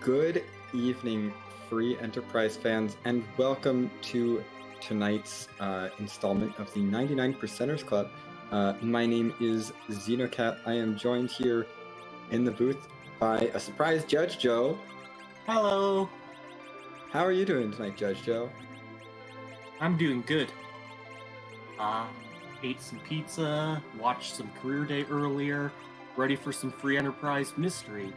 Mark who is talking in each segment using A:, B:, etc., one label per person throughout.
A: Good evening, free enterprise fans, and welcome to tonight's installment of the 99 Percenters Club. My name is Xenocat. I am joined here in the booth by a surprise Judge Joe.
B: Hello.
A: How are you doing tonight, Judge Joe?
B: I'm doing good. Ate some pizza, watched some Career Day earlier, ready for some free enterprise mystery.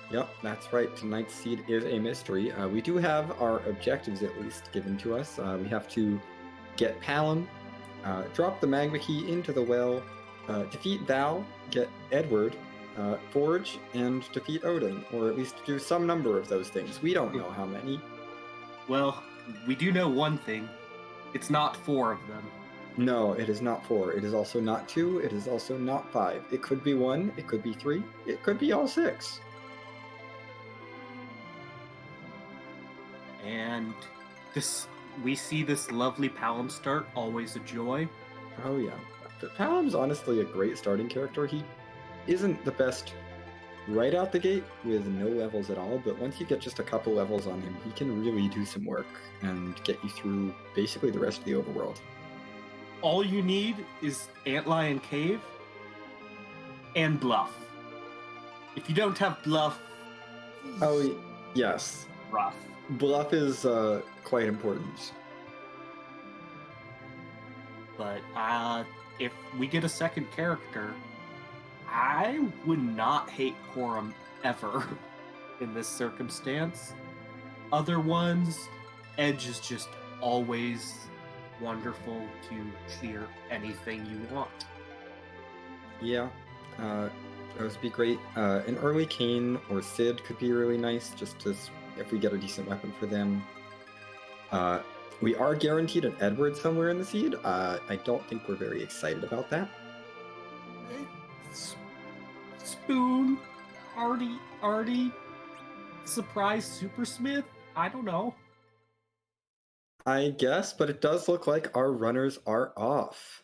A: Yep, that's right. Tonight's seed is a mystery. We do have our objectives at least given to us. We have to get Palom, drop the magma key into the well, defeat Val, get Edward, forge, and defeat Odin, or at least do some number of those things. We don't know how many.
B: Well, we do know one thing. It's not 4 of them.
A: No, it is not 4. It is also not 2. It is also not 5. It could be 1. It could be 3. It could be all 6.
B: And we see this lovely Palom start, always a joy.
A: Oh yeah, but Palom's honestly a great starting character. He isn't the best right out the gate with no levels at all, but once you get just a couple levels on him, he can really do some work and get you through basically the rest of the overworld.
B: All you need is Antlion Cave and Bluff. If you don't have Bluff...
A: Oh, yes.
B: Rough.
A: Bluff is quite important.
B: But if we get a second character, I would not hate Quorum ever in this circumstance. Other ones, Edge is just always wonderful to clear anything you want.
A: Yeah, those would be great. An early Kain or Sid could be really nice, just to, if we get a decent weapon for them. We are guaranteed an Edward somewhere in the seed. I don't think we're very excited about that.
B: Spoon, Artie, surprise Supersmith? I don't know.
A: I guess, but it does look like our runners are off.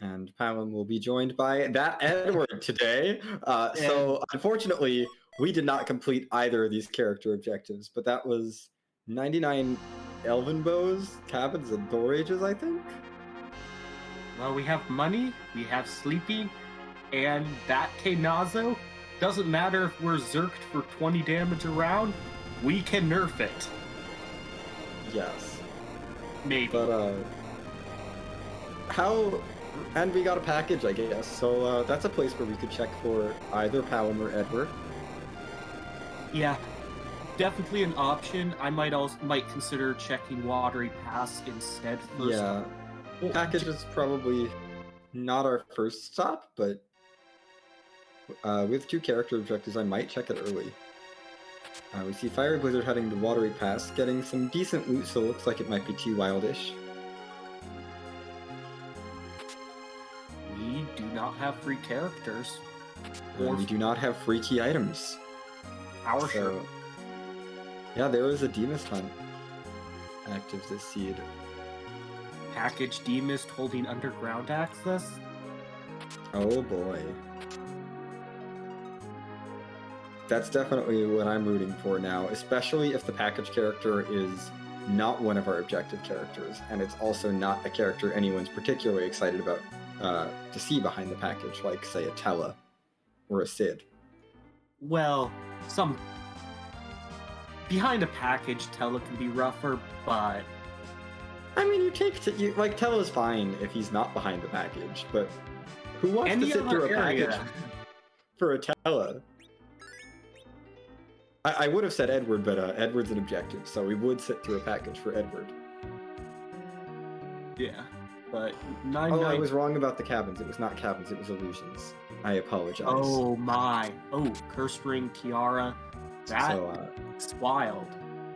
A: And Palom will be joined by that Edward today. So unfortunately, we did not complete either of these character objectives, but that was 99 Elven Bows, Cabins, and Door Ages, I think?
B: Well, we have money, we have Sleepy, and that Knazo. Doesn't matter if we're zerked for 20 damage a round, we can nerf it.
A: Yes.
B: Maybe.
A: But, and we got a package, I guess, so that's a place where we could check for either Palom or Edward.
B: Yeah, definitely an option. I might consider checking Watery Pass instead first.
A: Yeah, package is probably not our first stop, but with 2 character objectives, I might check it early. We see Fiery Blizzard heading to Watery Pass, getting some decent loot, so it looks like it might be too wildish.
B: We do not have free characters.
A: Or we do not have free key items.
B: Sure.
A: Yeah, there is a Demist Hunt active this seed.
B: Package Demist holding underground access?
A: Oh boy. That's definitely what I'm rooting for now, especially if the package character is not one of our objective characters, and it's also not a character anyone's particularly excited about to see behind the package, like, say, a Tella or a Sid.
B: Well, behind a package, Tella can be rougher, but...
A: I mean, Tella's fine if he's not behind the package, but who wants to sit through a package for a Tella? I would have said Edward, but Edward's an objective, so we would sit through a package for Edward.
B: Yeah, but...
A: I was wrong about the cabins. It was not cabins, it was illusions. I apologize.
B: Oh my. Oh, Curse Ring, Tiara. That's wild.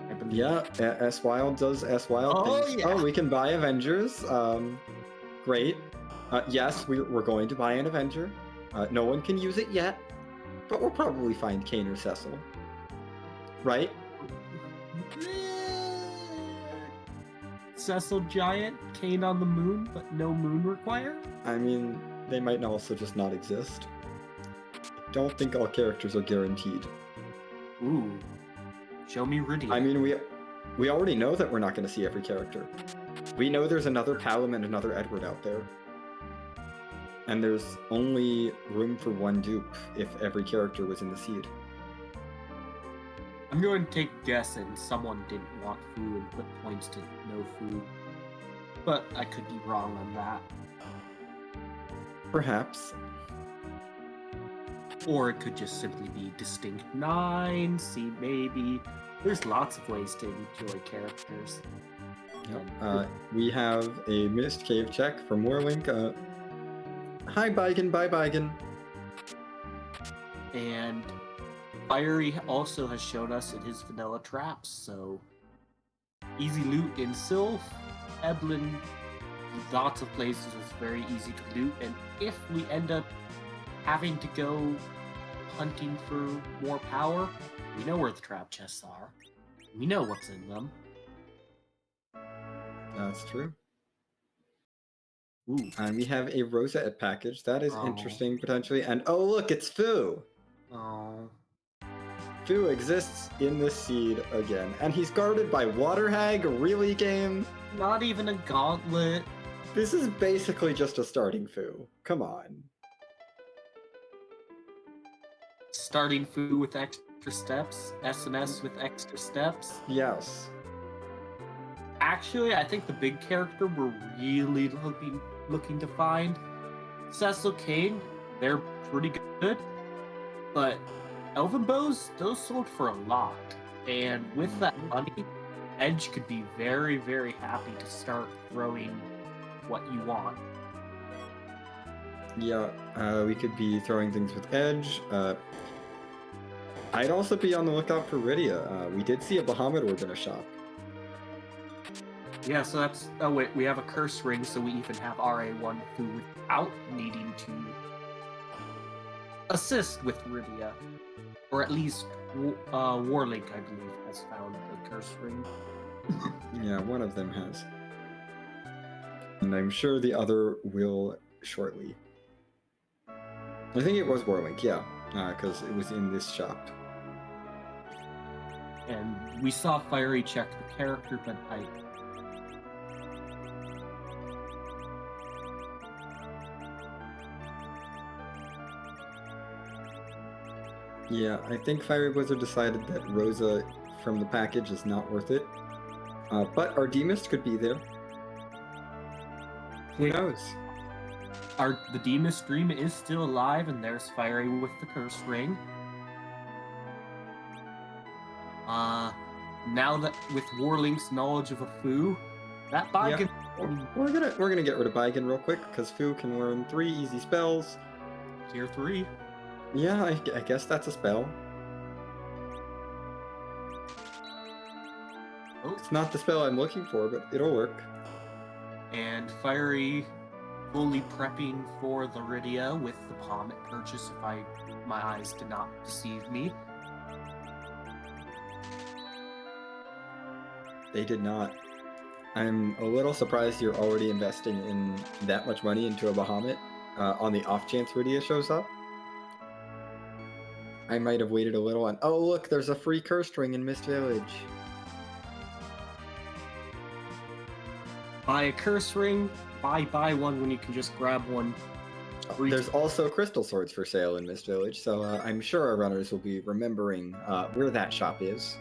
B: I believe.
A: Yeah, S-Wild does S-Wild things.
B: Yeah.
A: Oh, we can buy Avengers. Great. Yes, we're going to buy an Avenger. No one can use it yet, but we'll probably find Kain or Cecil. Right?
B: Cecil Giant, Kain on the moon, but no moon required?
A: I mean, they might also just not exist. don't think all characters are guaranteed.
B: Ooh. Show me Rydia.
A: I mean, we already know that we're not going to see every character. We know there's another Palom and another Edward out there. And there's only room for one dupe if every character was in the seed.
B: I'm going to take a guess and someone didn't want Fu and put points to no Fu. But I could be wrong on that.
A: Perhaps.
B: Or it could just simply be Distinct 9, C maybe. There's lots of ways to enjoy characters.
A: Yep. We have a missed cave check from Warlink. Hi, Baigen. Bye, Baigen.
B: And Fiery also has shown us in his vanilla traps, so easy loot in Sylph, Eblin, lots of places it's very easy to loot, and if we end up having to go hunting for more power, we know where the trap chests are. We know what's in them.
A: That's true.
B: Ooh.
A: And we have a Rosette package. That is
B: Oh.
A: interesting, potentially. And oh, look, it's Fu!
B: Oh.
A: Fu exists in this seed again. And he's guarded by Water Hag? Really, game?
B: Not even a gauntlet.
A: This is basically just a starting Fu. Come on.
B: Starting Fu with extra steps, SNS with extra steps.
A: Yes.
B: Actually, I think the big character we're really looking to find, Cecil Kane, they're pretty good, but Elven Bows, those sold for a lot. And with that money, Edge could be very, very happy to start throwing what you want.
A: Yeah, we could be throwing things with Edge. I'd also be on the lookout for Rydia. We did see a Bahamut orb in a shop.
B: Yeah, so that's... Oh wait, we have a curse ring, so we even have RA1 Fu without needing to assist with Rydia. Or at least Warlink, I believe, has found the curse ring.
A: Yeah, one of them has. And I'm sure the other will shortly. I think it was Warlink, yeah. Because it was in this shop.
B: And we saw Fiery check the character, but
A: Yeah, I think Fiery Wizard decided that Rosa from the package is not worth it. But our Demist could be there. Who knows?
B: the Demon Stream is still alive, and there's Fiery with the curse ring. Now that with Warlink's knowledge of a Fu, that Baigen...
A: We're gonna get rid of Baigen real quick, because Fu can learn 3 easy spells.
B: Tier 3.
A: Yeah, I guess that's a spell.
B: Oh.
A: It's not the spell I'm looking for, but it'll work.
B: And Fiery fully prepping for the Rydia with the Pommet purchase, if my eyes did not deceive me.
A: They did not. I'm a little surprised you're already investing in that much money into a Bahamut on the off chance Rydia shows up. I might have waited a little and oh look, there's a free cursed ring in Mist Village.
B: Buy a curse ring, buy one when you can just grab one.
A: There's also crystal swords for sale in Mist Village, so I'm sure our runners will be remembering where that shop is.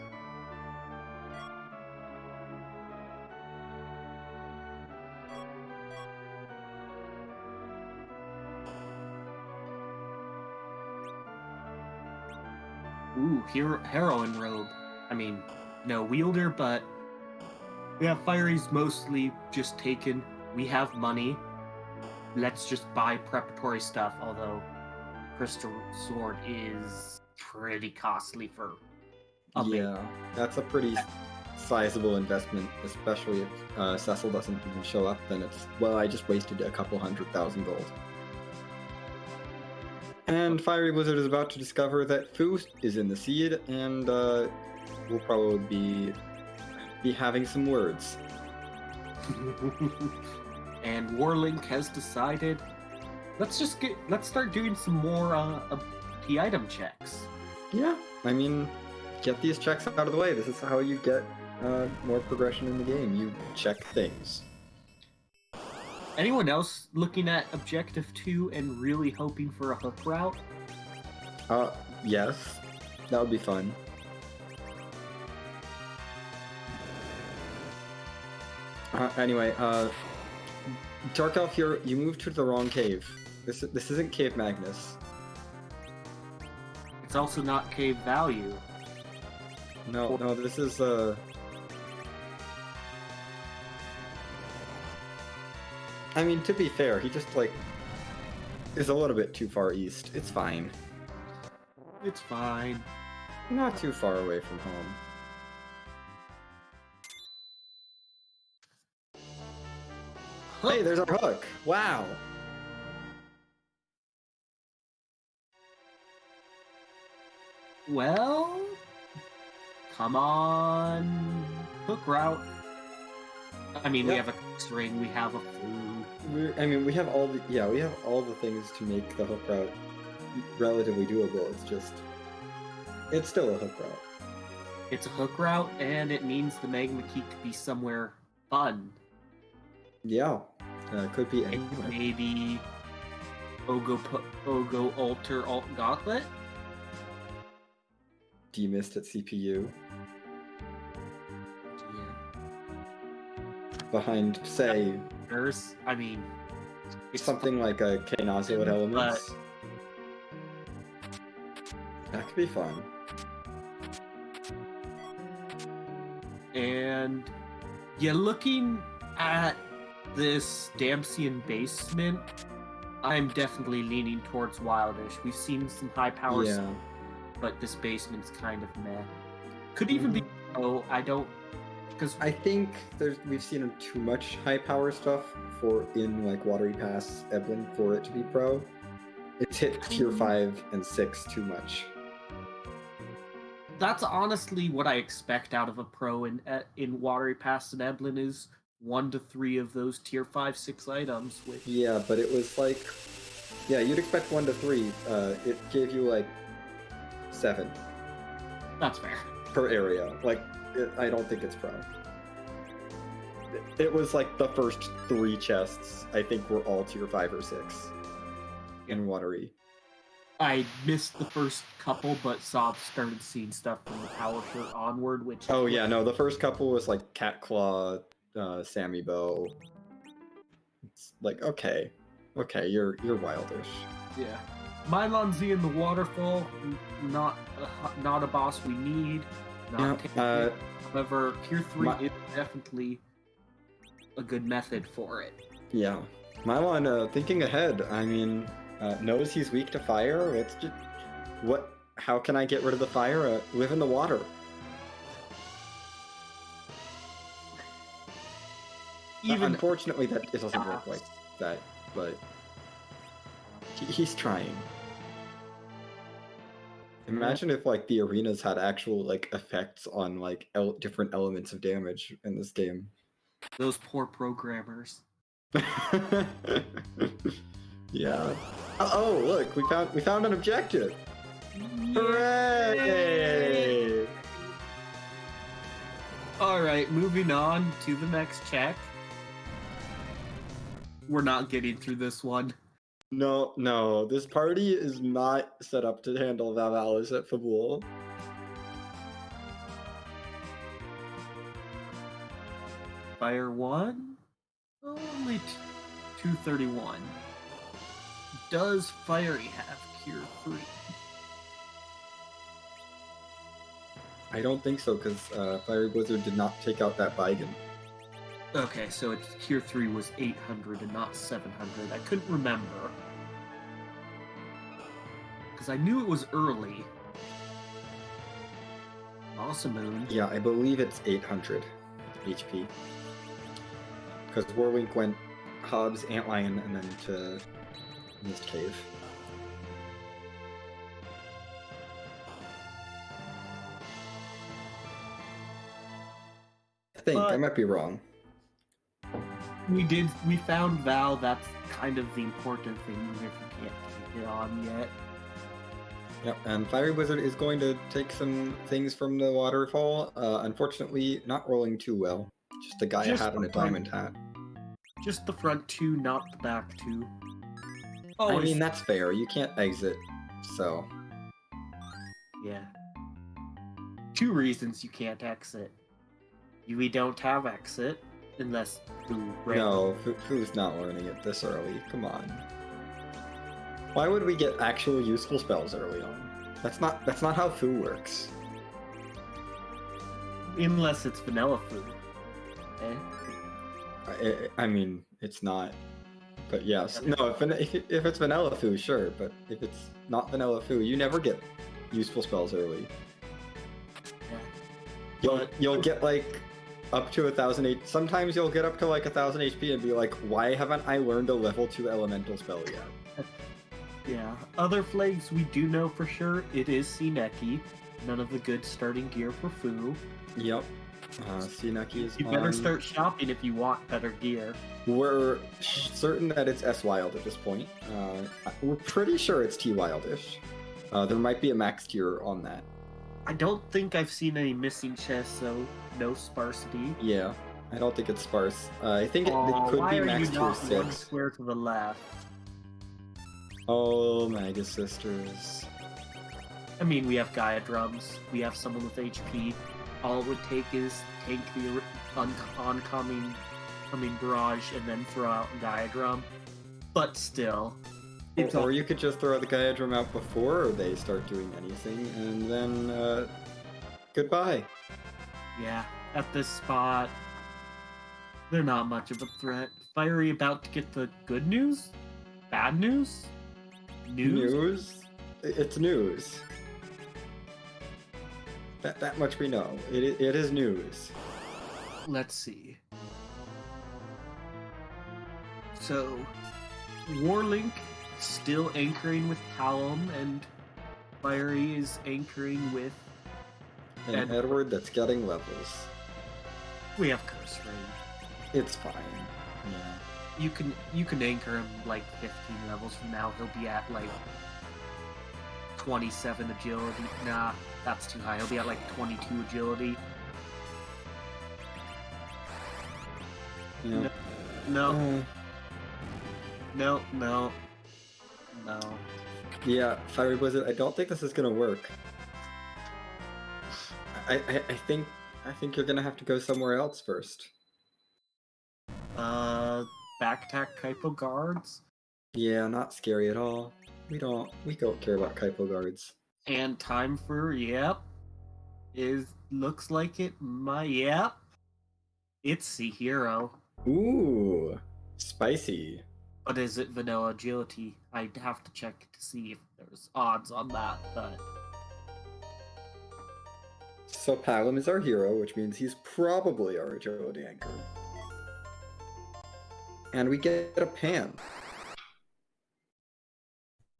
B: Ooh, heroine robe. I mean, no wielder, but we have Fiery's mostly just taken. We have money. Let's just buy preparatory stuff, although Crystal Sword is pretty costly for a bit.
A: Yeah, that's a pretty sizable investment, especially if Cecil doesn't even show up, then it's, well, I just wasted a couple 100,000 gold. And Fiery Wizard is about to discover that Fu is in the seed, and we'll probably be having some words.
B: And Warlink has decided, let's start doing some more key item checks.
A: Yeah, I mean, get these checks out of the way. This is how you get more progression in the game. You check things.
B: Anyone else looking at Objective 2 and really hoping for a hook route?
A: Yes. That would be fun. Anyway, Dark Elf, you moved to the wrong cave. This isn't Cave Magnus.
B: It's also not Cave Value.
A: No, this is I mean, to be fair, he just like is a little bit too far east. It's fine.
B: It's fine.
A: Not too far away from home.
B: Hook.
A: Hey, there's our hook. Wow.
B: Well, come on, hook route. I mean, we
A: Yep.
B: have a X-ring, we have a flu.
A: We have all the things to make the hook route relatively doable. It's still a hook route.
B: It's a hook route, and it means the Magma Key could be somewhere fun.
A: Yeah, it could be anywhere.
B: Maybe Ogo Alter Alt Gauntlet.
A: Demist at CPU
B: Yeah.
A: behind, say,
B: I mean, it's
A: something like a Knazu with elements. That could be fun.
B: And yeah, looking at this Damsian basement, I'm definitely leaning towards Wildish. We've seen some high power
A: Yeah.
B: stuff, but this basement's kind of meh. Could even be. Oh, I don't. Because
A: I think we've seen too much high power stuff in like Watery Pass Eblin for it to be pro. It's hit tier 5 and 6 too much.
B: that's honestly what I expect out of a pro in Watery Pass and Eblin is 1 to 3 of those tier 5, 6 items. Which
A: Yeah, but it was like, yeah, you'd expect 1 to 3. It gave you like 7
B: that's fair.
A: per area. Like, I don't think it's pro. It was like the first 3 chests, I think, were all tier 5 or 6 in Watery.
B: I missed the first couple, but started seeing stuff from the Power Shirt onward, which...
A: Oh yeah, no, the first couple was like Cat Claw, Sammy Bow. It's like, okay, you're Wildish.
B: Yeah. Mylon Z in the Waterfall, not a boss we need. However, Tier 3 is definitely a good method for it.
A: Yeah. Mylon, thinking ahead, I mean, knows he's weak to fire. It's just, how can I get rid of the fire? Live in the water. Unfortunately, it doesn't work like that, but he's trying. Imagine if like the arenas had actual like effects on like different elements of damage in this game.
B: Those poor programmers.
A: Yeah. Oh, look, we found an objective. Hooray!
B: All right, moving on to the next check. We're not getting through this one.
A: No, this party is not set up to handle Valalis at Fabul.
B: Fire 1? Only 231. Does Fiery have Cure 3?
A: I don't think so, because Fiery Blizzard did not take out that Baigen.
B: Okay, so its Cure 3 was 800 and not 700. I couldn't remember. Because I knew it was early. Awesome.
A: Yeah, I believe it's 800 HP. Because Warwink went Hobbs, Antlion, and then to Mist Cave. I might be wrong.
B: We found Val, that's kind of the important thing, even if you can't take it on yet.
A: Yep, and Fiery Wizard is going to take some things from the waterfall. Unfortunately, not rolling too well. Just a guy
B: Just
A: hat and a
B: the front.
A: diamond hat.
B: Just the front two, not the back two.
A: I mean, that's fair. You can't exit, so.
B: Yeah. 2 reasons you can't exit. We don't have exit, unless Fu ran.
A: No, Fu's not learning it this early. Come on. Why would we get actual useful spells early on? That's not how Fu works.
B: Unless it's vanilla Fu. Eh?
A: I mean, it's not. But yes. No, if it's vanilla Fu, sure. But if it's not vanilla Fu, you never get useful spells early.
B: Yeah.
A: You'll get like up to 1,000 HP. Sometimes you'll get up to like 1,000 HP and be like, why haven't I learned a level 2 elemental spell yet?
B: Yeah. Other flags we do know for sure, it is Sineki. None of the good starting gear for Fu.
A: Yep. Sineki is
B: You better start shopping if you want better gear.
A: We're certain that it's S Wild at this point. We're pretty sure it's T Wildish. There might be a max tier on that.
B: I don't think I've seen any missing chests, so no sparsity.
A: Yeah, I don't think it's sparse. I think it could be max tier
B: 1
A: 6.
B: square to the left?
A: Oh, Magus Sisters.
B: I mean, we have Gaia drums. We have someone with HP. All it would take is tank the oncoming barrage and then throw out Gaia drum. But still,
A: Or you could just throw the Gaia drum out before they start doing anything, and then goodbye.
B: Yeah, at this spot, they're not much of a threat. Fiery about to get the good news? Bad news? News?
A: It's news. That much we know. It is news.
B: Let's see. So, Warlink still anchoring with Palom, and Fiery is anchoring with...
A: And Edward that's getting levels.
B: We have Curse Ring.
A: It's fine. Yeah.
B: You can anchor him like 15 levels from now. He'll be at like 27 agility. Nah, that's too high. He'll be at like 22 agility.
A: Yeah.
B: No. No.
A: Yeah, Fiery Blizzard, I don't think this is gonna work. I think you're gonna have to go somewhere else first.
B: Back attack Kaipo guards.
A: Yeah, not scary at all. We don't care about Kaipo guards.
B: And time for looks like it it's Sea Hero.
A: Ooh, spicy.
B: But is it vanilla agility? I'd have to check to see if there's odds on that, but
A: So Palom is our hero, which means he's probably our agility anchor. And we get a Pan.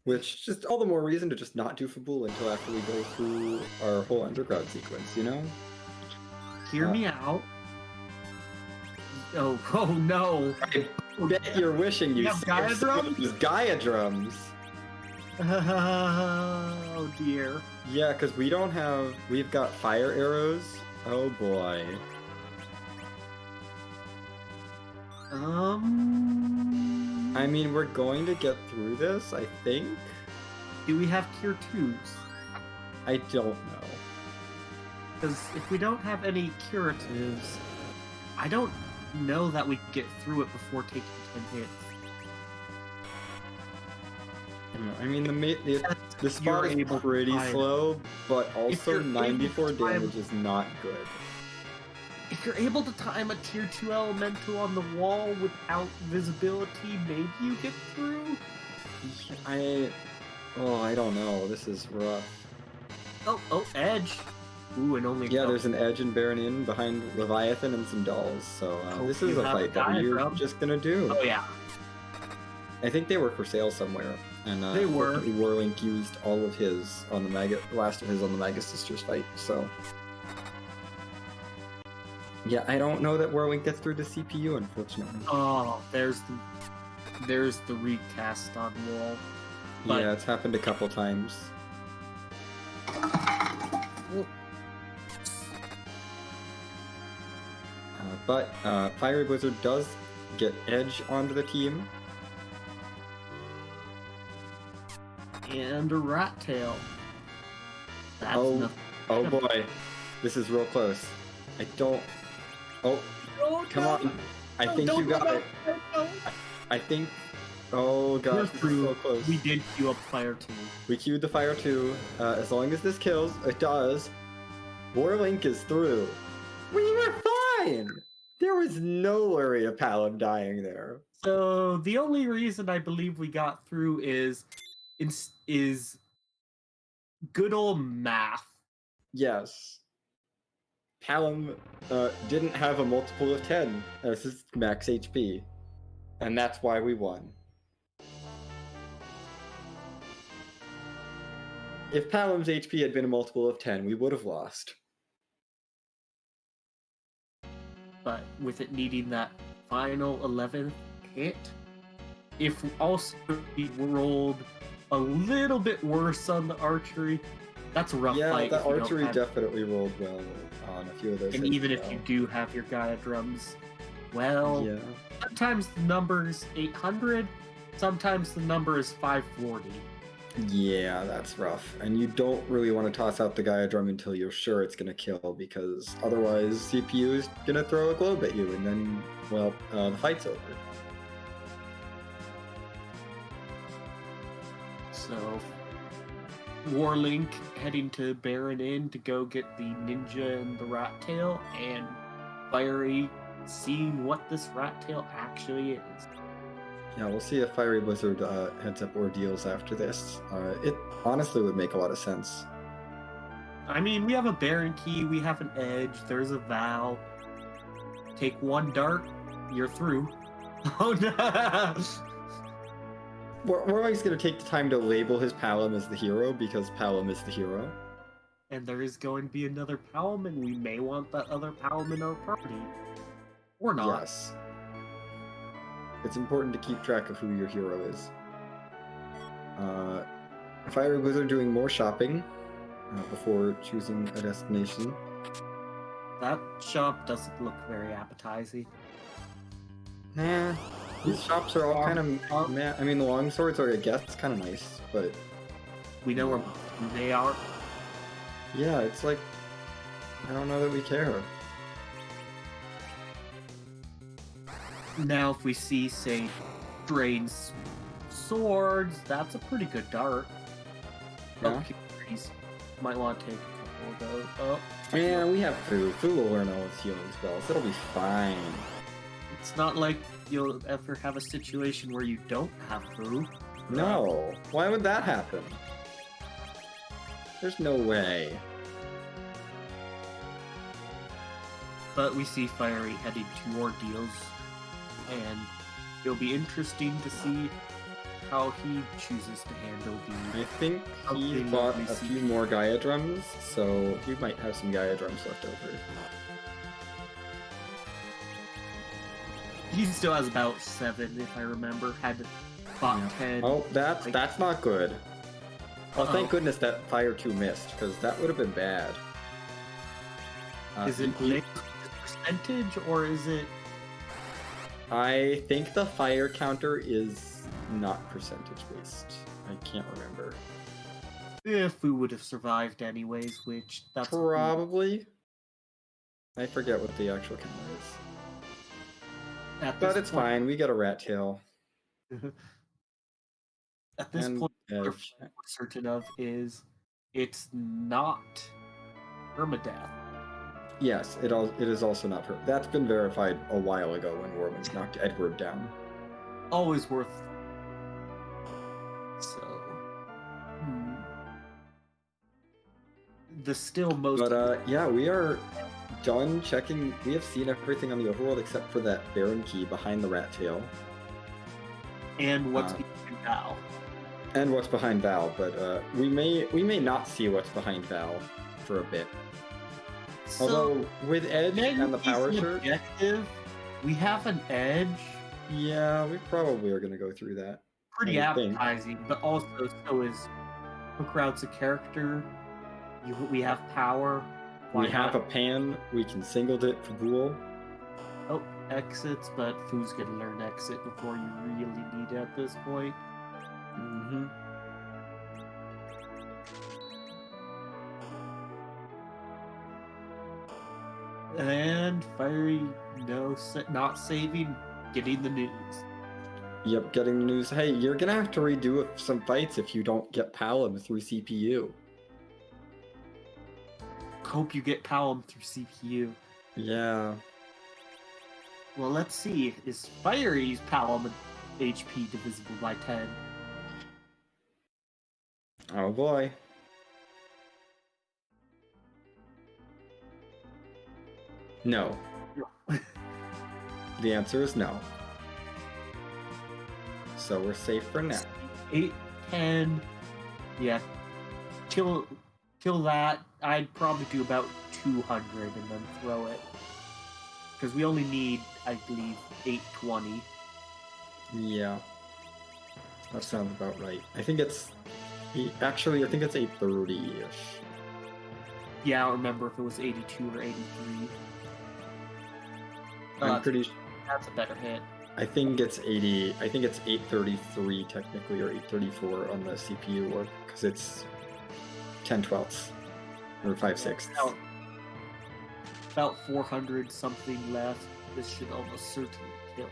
A: Which, just all the more reason to just not do Fabul until after we go through our whole underground sequence, you know?
B: hear me out. Oh no!
A: I bet you're wishing you
B: have
A: saved
B: Gaia
A: some of
B: drums?
A: those Gaia drums.
B: Oh dear.
A: Yeah, because we've got fire arrows. Oh boy. I mean, we're going to get through this, I think.
B: Do we have tier 2s?
A: I don't know.
B: Because if we don't have any curatives, I don't know that we get through it before taking 10 hits.
A: I mean, the spot is
B: able to
A: pretty
B: time.
A: slow, but also
B: you're able to
A: 94
B: time-
A: damage is not good.
B: If you're able to time a tier 2 elemental on the wall without visibility, maybe you get through?
A: I don't know. This is rough.
B: Oh, edge. Ooh, and only
A: Yeah, there's an edge in Baron Inn behind Leviathan and some dolls, so
B: Hope
A: this
B: you
A: is a
B: have a
A: fight that you're
B: diagram.
A: just gonna do.
B: Oh yeah.
A: I think they were for sale somewhere, and
B: They were.
A: unfortunately, Warlink used all of his on the last of his on the Magus Sisters fight. So, yeah, I don't know that Warlink gets through the CPU, unfortunately.
B: Oh, there's the recast on wall. But
A: Yeah, it's happened a couple times. But Fiery Blizzard does get Edge onto the team.
B: And a Rat Tail. That's
A: Oh,
B: nothing.
A: oh boy. This is real close. I don't... Oh, come on. I think you got it. I think... Oh gosh, this is so close.
B: We did queue up Fire 2.
A: We queued the Fire 2. As long as this kills, it does. Warlink is through. We were fine! There was no worry of Palom dying there.
B: So the only reason I believe we got through is good old math.
A: Yes. Palom didn't have a multiple of 10 as his max HP. And that's why we won. If Palom's HP had been a multiple of 10, we would have lost.
B: But with it needing that final 11th hit, if also we rolled a little bit worse on the archery, that's a rough fight.
A: Yeah, the archery definitely rolled well on a few of those.
B: And even if you do have your Gaia drums, well,
A: yeah.
B: Sometimes the number is 800, sometimes the number is 540.
A: Yeah, that's rough. And you don't really want to toss out the Gaia drum until you're sure it's going to kill, because otherwise CPU is going to throw a globe at you, and then, well, the fight's over.
B: So, Warlink heading to Baron Inn to go get the ninja and the rat tail, and Fiery seeing what this rat tail actually is.
A: Yeah, we'll see if Fiery Blizzard heads up Ordeals after this. It honestly would make a lot of sense.
B: I mean, we have a Baron Key, we have an Edge, there's a Vow. Take one dart, you're through. Oh no!
A: We're always going to take the time to label his Palom as the hero, because Palom is the hero.
B: And there is going to be another Palom, and we may want that other Palom in our party. Or not.
A: Yes. It's important to keep track of who your hero is. Fiery Blizzard doing more shopping before choosing a destination.
B: That shop doesn't look very appetizing.
A: Nah, these shops are all kind of meh. I mean, the longswords are, I guess, kind of nice, but...
B: We know where they are.
A: Yeah, it's like... I don't know that we care.
B: Now, if we see, say, Drain's swords, that's a pretty good dart.
A: Yeah.
B: Okay, might want to take a couple of those. Oh.
A: Yeah, we have Fu. Fu will learn all his healing spells. It'll be fine.
B: It's not like you'll ever have a situation where you don't have Fu.
A: No. Why would that happen? There's no way.
B: But we see Fiery heading to Ordeals, and it'll be interesting to see how he chooses to handle the...
A: I think he bought a few more Gaia drums, so he might have some Gaia drums left over.
B: He still has about 7, if I remember. Had bought 10.
A: Oh, that's not good. Oh,
B: Uh-oh.
A: thank goodness that Fire 2 missed, because that would have been bad.
B: Is it percentage, or is it...
A: I think the fire counter is not percentage based. I can't remember.
B: If we would have survived anyways, which that's...
A: Probably. I forget what the actual counter is. But it's fine, we get a rat tail.
B: At this
A: And
B: point, what
A: Edge.
B: we're certain of is it's not permadeath.
A: Yes, it is also not her. That's been verified a while ago when Warwick knocked Edward down.
B: Always worth. So, the still most.
A: But yeah, we are done checking. We have seen everything on the overworld except for that Baron key behind the rat tail.
B: And what's behind Val.
A: And what's behind Val, but we may not see what's behind Val for a bit.
B: So,
A: although with Edge and the power shirt,
B: objective, we have an Edge.
A: yeah, we probably are going to go through that.
B: Pretty
A: I think.
B: appetizing, but also so is Hook Rout's a character. We have power.
A: We have a pan. We can singled it for Bool.
B: Oh, exits, but Foo's gonna learn exit before you really need it at this point.
A: Mm-hmm.
B: And Fiery, no, not saving, getting the news.
A: Yep, getting the news. Hey, you're gonna have to redo some fights if you don't get Palom through CPU.
B: Hope you get Palom through CPU.
A: Yeah.
B: Well, let's see. Is Fiery's Palom HP divisible by 10?
A: Oh boy. No. The answer is no. So we're safe for now.
B: 8, 10. Yeah. Kill that. I'd probably do about 200 and then throw it. Because we only need, I believe, 820.
A: Yeah. That sounds about right. I think it's... Actually, I think it's 830-ish.
B: Yeah, I don't remember if it was 82 or 83.
A: I'm pretty sure...
B: That's a better hit.
A: I think it's 80... I think it's 833 technically, or 834 on the CPU work, because it's 10/12, or 5/6.
B: About 400 something left. This should almost certainly kill.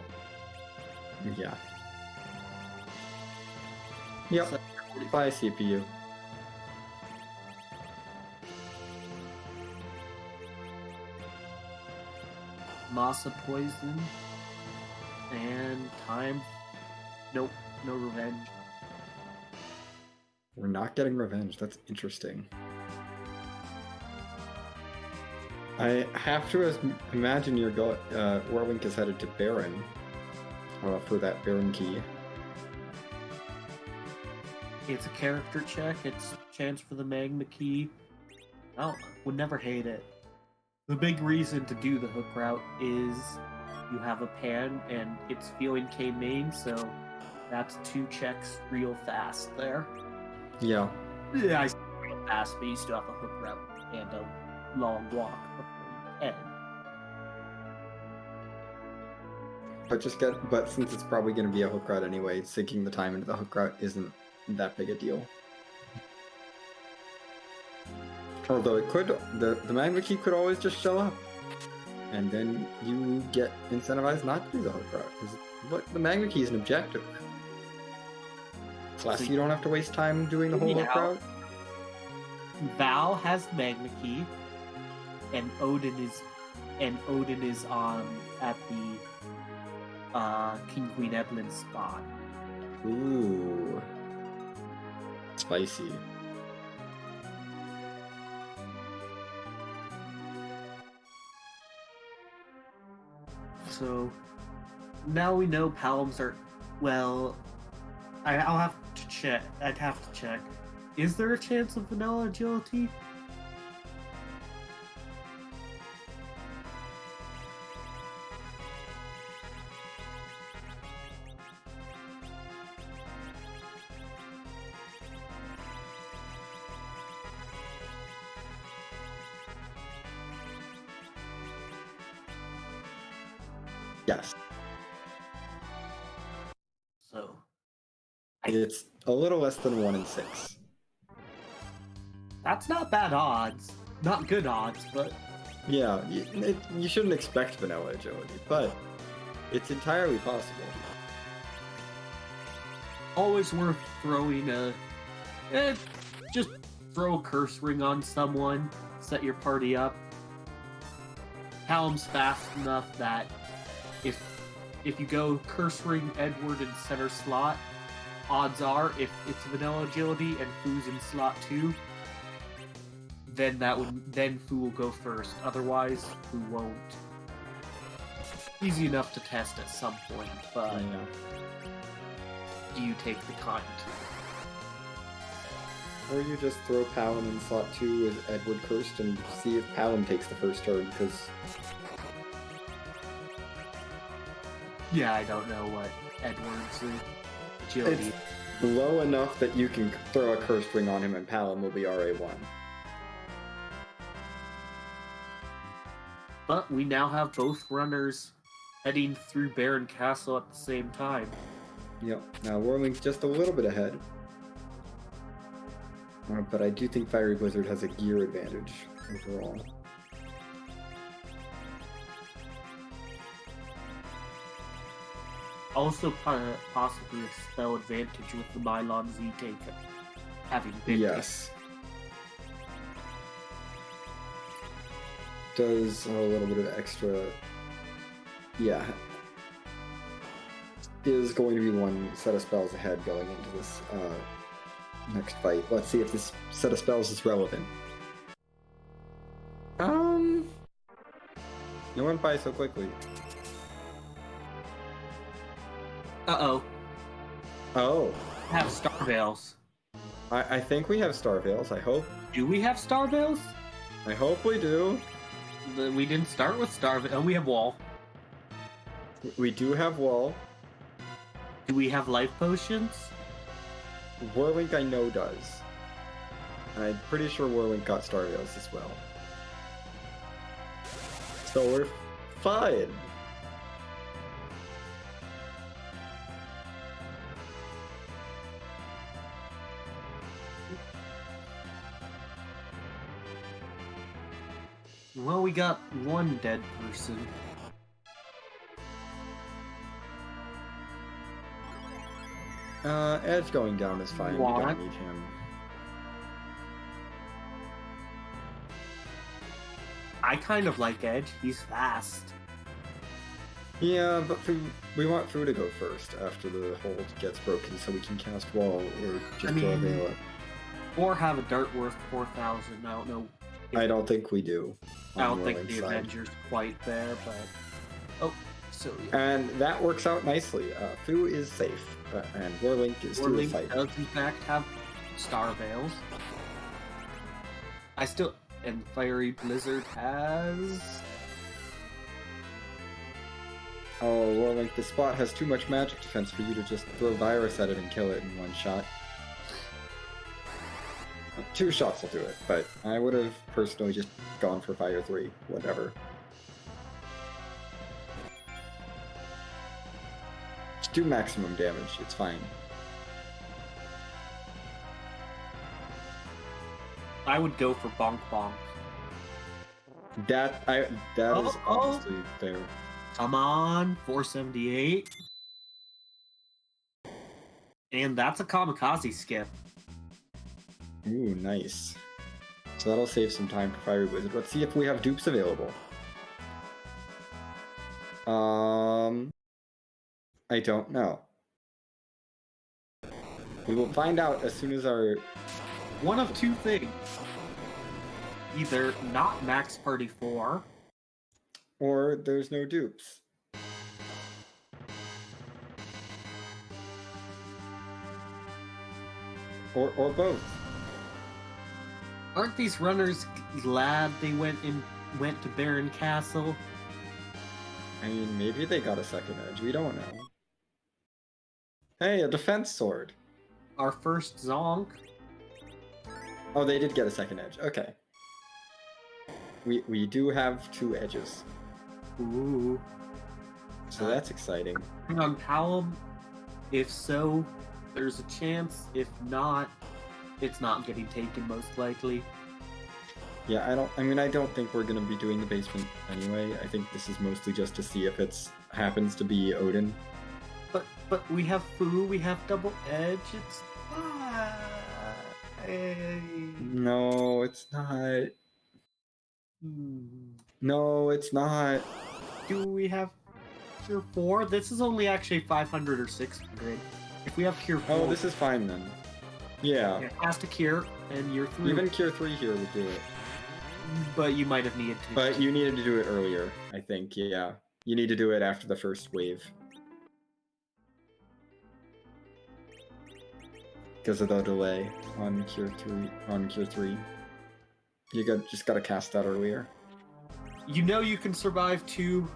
A: Yeah. Yep.
B: So,
A: Bye, CPU.
B: Masa poison. And time. Nope, no revenge.
A: We're not getting revenge. That's interesting. I have to imagine Warlink is headed to Baron for that Baron key.
B: It's a character check. It's a chance for the Magma Key. Oh, would never hate it. The big reason to do the hook route is you have a pan and it's feeling K main, so that's 2 checks real fast there.
A: Yeah.
B: Yeah, I say real fast, but you still have a hook route and a long walk before you head.
A: But since it's probably going to be a hook route anyway, sinking the time into the hook route isn't that big a deal. Although it could, the Magma Key could always just show up, and then you get incentivized not to do the hook route, because the Magma Key is an objective. Plus, you don't have to waste time doing the whole hook route.
B: Val has Magma Key, and Odin is at the King Queen Evelyn spot.
A: Ooh, spicy.
B: So now we know Paloms are, well, I'll have to check. I'd have to check. Is there a chance of vanilla agility?
A: Yes.
B: So
A: It's a little less than 1 in 6.
B: that's not bad odds. Not good odds, but
A: Yeah, you shouldn't expect vanilla agility, but it's entirely possible.
B: always worth throwing just throw a curse ring on someone, set your party up. Palom's fast enough that if you go curse ring Edward in center slot, odds are if it's vanilla agility and Foo's in slot 2, then Foo will go first. Otherwise, Foo won't. Easy enough to test at some point, but
A: Yeah.
B: do you take the time to?
A: Or you just throw Palom in slot 2 with Edward cursed and see if Palom takes the first turn, because...
B: Yeah, I don't know what Edward's agility.
A: It's low enough that you can throw a cursed ring on him and Palom will be RA1.
B: But we now have both runners heading through Baron Castle at the same time.
A: Yep. Now Warlink's just a little bit ahead. But I do think Fiery Blizzard has a gear advantage overall.
B: Also, possibly a spell advantage with the Mylon Z taken. Having been
A: Yes. Does a little bit of extra. Yeah. Is going to be one set of spells ahead going into this next fight. Let's see if this set of spells is relevant. It went by so quickly.
B: Uh-oh.
A: Oh.
B: Have Star Veils.
A: I think we have Star Veils, I hope.
B: Do we have Star Veils?
A: I hope we do.
B: We didn't start with Star Veils. Oh, we have Wall.
A: We do have Wall.
B: Do we have Life Potions?
A: Warlink I know does. And I'm pretty sure Warlink got Star Veils as well. So we're fine.
B: Well, we got one dead person.
A: Edge going down is fine. We
B: What?
A: don't need him.
B: I kind of like Edge. He's fast.
A: Yeah, but we want Fu to go first after the hold gets broken so we can cast Wall or just draw Veil up.
B: Or have a dart worth 4,000. I don't know.
A: I don't think we do.
B: I
A: on
B: don't think
A: Warlink's
B: the
A: side.
B: Avenger's quite there, but... Oh, so...
A: And that works out nicely. Fu is safe, and Warlink is through the
B: Warlink
A: fight.
B: does in fact have Star Veils. I still... And Fiery Blizzard has...
A: Oh, Warlink, the spot has too much magic defense for you to just throw Virus at it and kill it in one shot. 2 shots will do it, but I would have personally just gone for Fire 3, whatever. Just do maximum damage, it's fine.
B: I would go for Bonk Bonk.
A: That is
B: Oh.
A: honestly fair.
B: Come on, 478. And that's a kamikaze skip.
A: Ooh, nice. So that'll save some time for Fiery Wizard. Let's see if we have dupes available. I don't know. We will find out as soon as our...
B: One of two things. Either not Max Party 4,
A: Or there's no dupes. Or both.
B: aren't these runners glad they went to Baron Castle?
A: I mean, maybe they got a second edge. We don't know. Hey, a defense sword.
B: Our first Zonk.
A: Oh, they did get a second edge. Okay. We do have 2 edges.
B: Ooh.
A: So that's exciting.
B: On Palom, if so, there's a chance. If not, it's not getting taken most likely.
A: Yeah, I don't think we're gonna be doing the basement anyway. I think this is mostly just to see if it's happens to be Odin.
B: But we have Fu, we have Double Edge. It's
A: No, it's not. No, it's not.
B: Do we have Cure 4? This is only actually 500 or 600. If we have Cure 4,
A: Oh, this is fine then. Yeah.
B: cast a Cure, and you're through.
A: Even Cure 3 here would do it.
B: But you might have needed to.
A: But you needed to do it earlier, I think, yeah. You need to do it after the first wave. Because of the delay on Cure 3. Just gotta cast that earlier.
B: You know you can survive 2.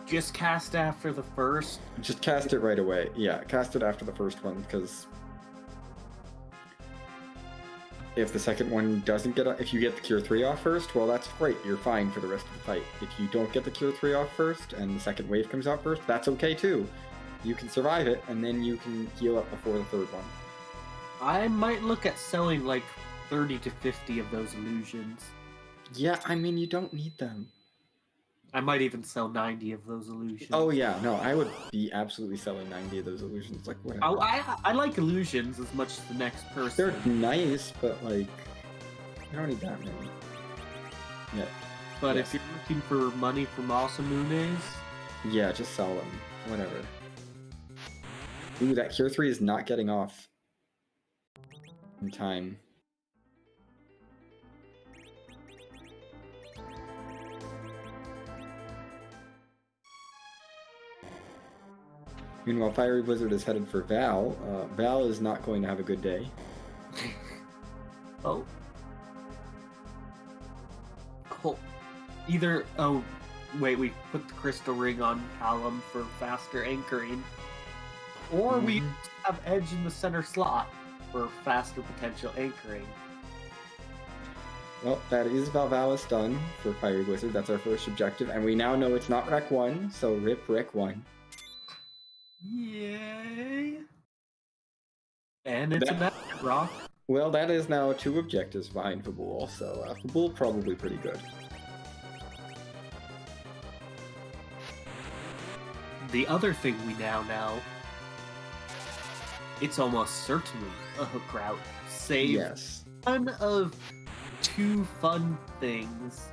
B: Just cast after the first.
A: Just cast it right away. Yeah, cast it after the first one, because If the second one doesn't get, if you get the Cure 3 off first, well, that's great. You're fine for the rest of the fight. If you don't get the Cure 3 off first and the second wave comes out first, that's okay too. You can survive it, and then you can heal up before the third one.
B: I might look at selling like 30 to 50 of those illusions.
A: Yeah, I mean, you don't need them.
B: I might even sell 90 of those illusions.
A: Oh yeah, no, I would be absolutely selling 90 of those illusions. Like, whatever.
B: I like illusions as much as the next person.
A: They're nice, but like, you don't need that many. Yeah.
B: But
A: yes.
B: if you're looking for money from Masamune's,
A: yeah, just sell them. Whatever. Ooh, that Cure 3 is not getting off in time. Meanwhile, Fiery Blizzard is headed for Val. Val is not going to have a good day.
B: oh, cool. Either wait, we put the crystal ring on Callum for faster anchoring, or we have Edge in the center slot for faster potential anchoring.
A: Well, that is Valvalis done for Fiery Blizzard. That's our first objective, and we now know it's not Rec 1, so rip Rec 1.
B: Yay! And it's a Magic Rock.
A: Well, that is now 2 objectives behind Fabul, so Fabul probably pretty good.
B: The other thing we now know, it's almost certainly a hook route. Save
A: yes.
B: one of 2 fun things.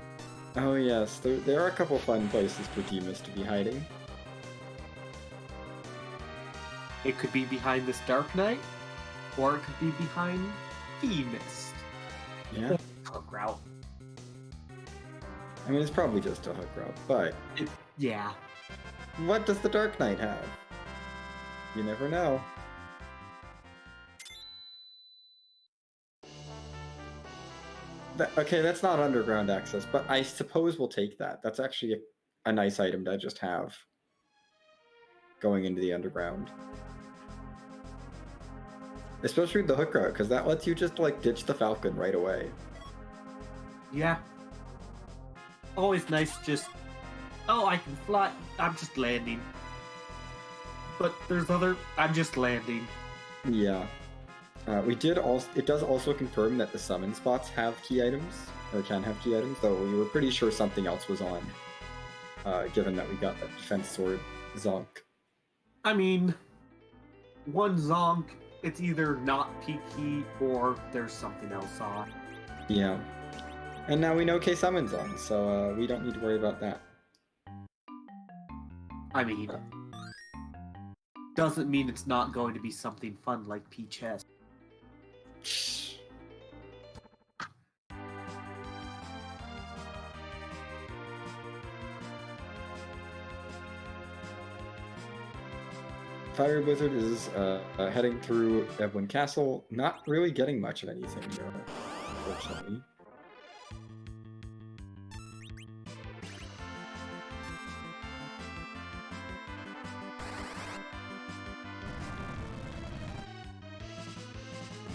A: Oh yes, there are a couple fun places for Demas to be hiding.
B: It could be behind this Dark Knight, or it could be behind Mist.
A: Yeah.
B: Hook route.
A: I mean, it's probably just a hook route, but...
B: yeah.
A: What does the Dark Knight have? You never know. Okay, that's not underground access, but I suppose we'll take that. That's actually a nice item to just have going into the underground. Especially the hook route, because that lets you just, like, ditch the Falcon right away.
B: Yeah. Always nice just... oh, I can fly. I'm just landing. But there's other... I'm just landing.
A: Yeah. We did also... It does also confirm that the summon spots have key items, or can have key items, though we were pretty sure something else was on, given that we got that defense sword Zonk.
B: I mean, one Zonk, it's either not peaky or there's something else on.
A: Yeah. And now we know K-Summon's on, so we don't need to worry about that.
B: I mean, doesn't mean it's not going to be something fun like P-Chess.
A: Fiery Blizzard is heading through Ebwin Castle, not really getting much of anything here, unfortunately.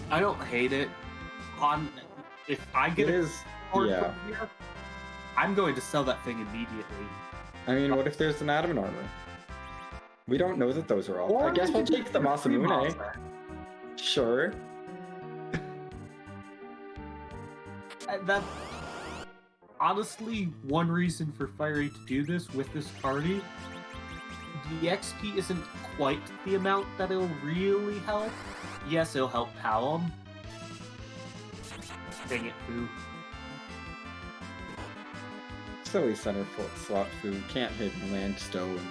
B: I don't hate it. If I get
A: It is, yeah.
B: here, I'm going to sell that thing immediately.
A: I mean, what if there's an adamant armor? We don't know that those are all.
B: Or
A: I guess we'll take the Masamune. Sure.
B: That honestly, one reason for Fiery to do this with this party, the XP isn't quite the amount that it'll really help. Yes, it'll help Palom. Dang it, Foo.
A: Silly center slot Foo can't hit land stone.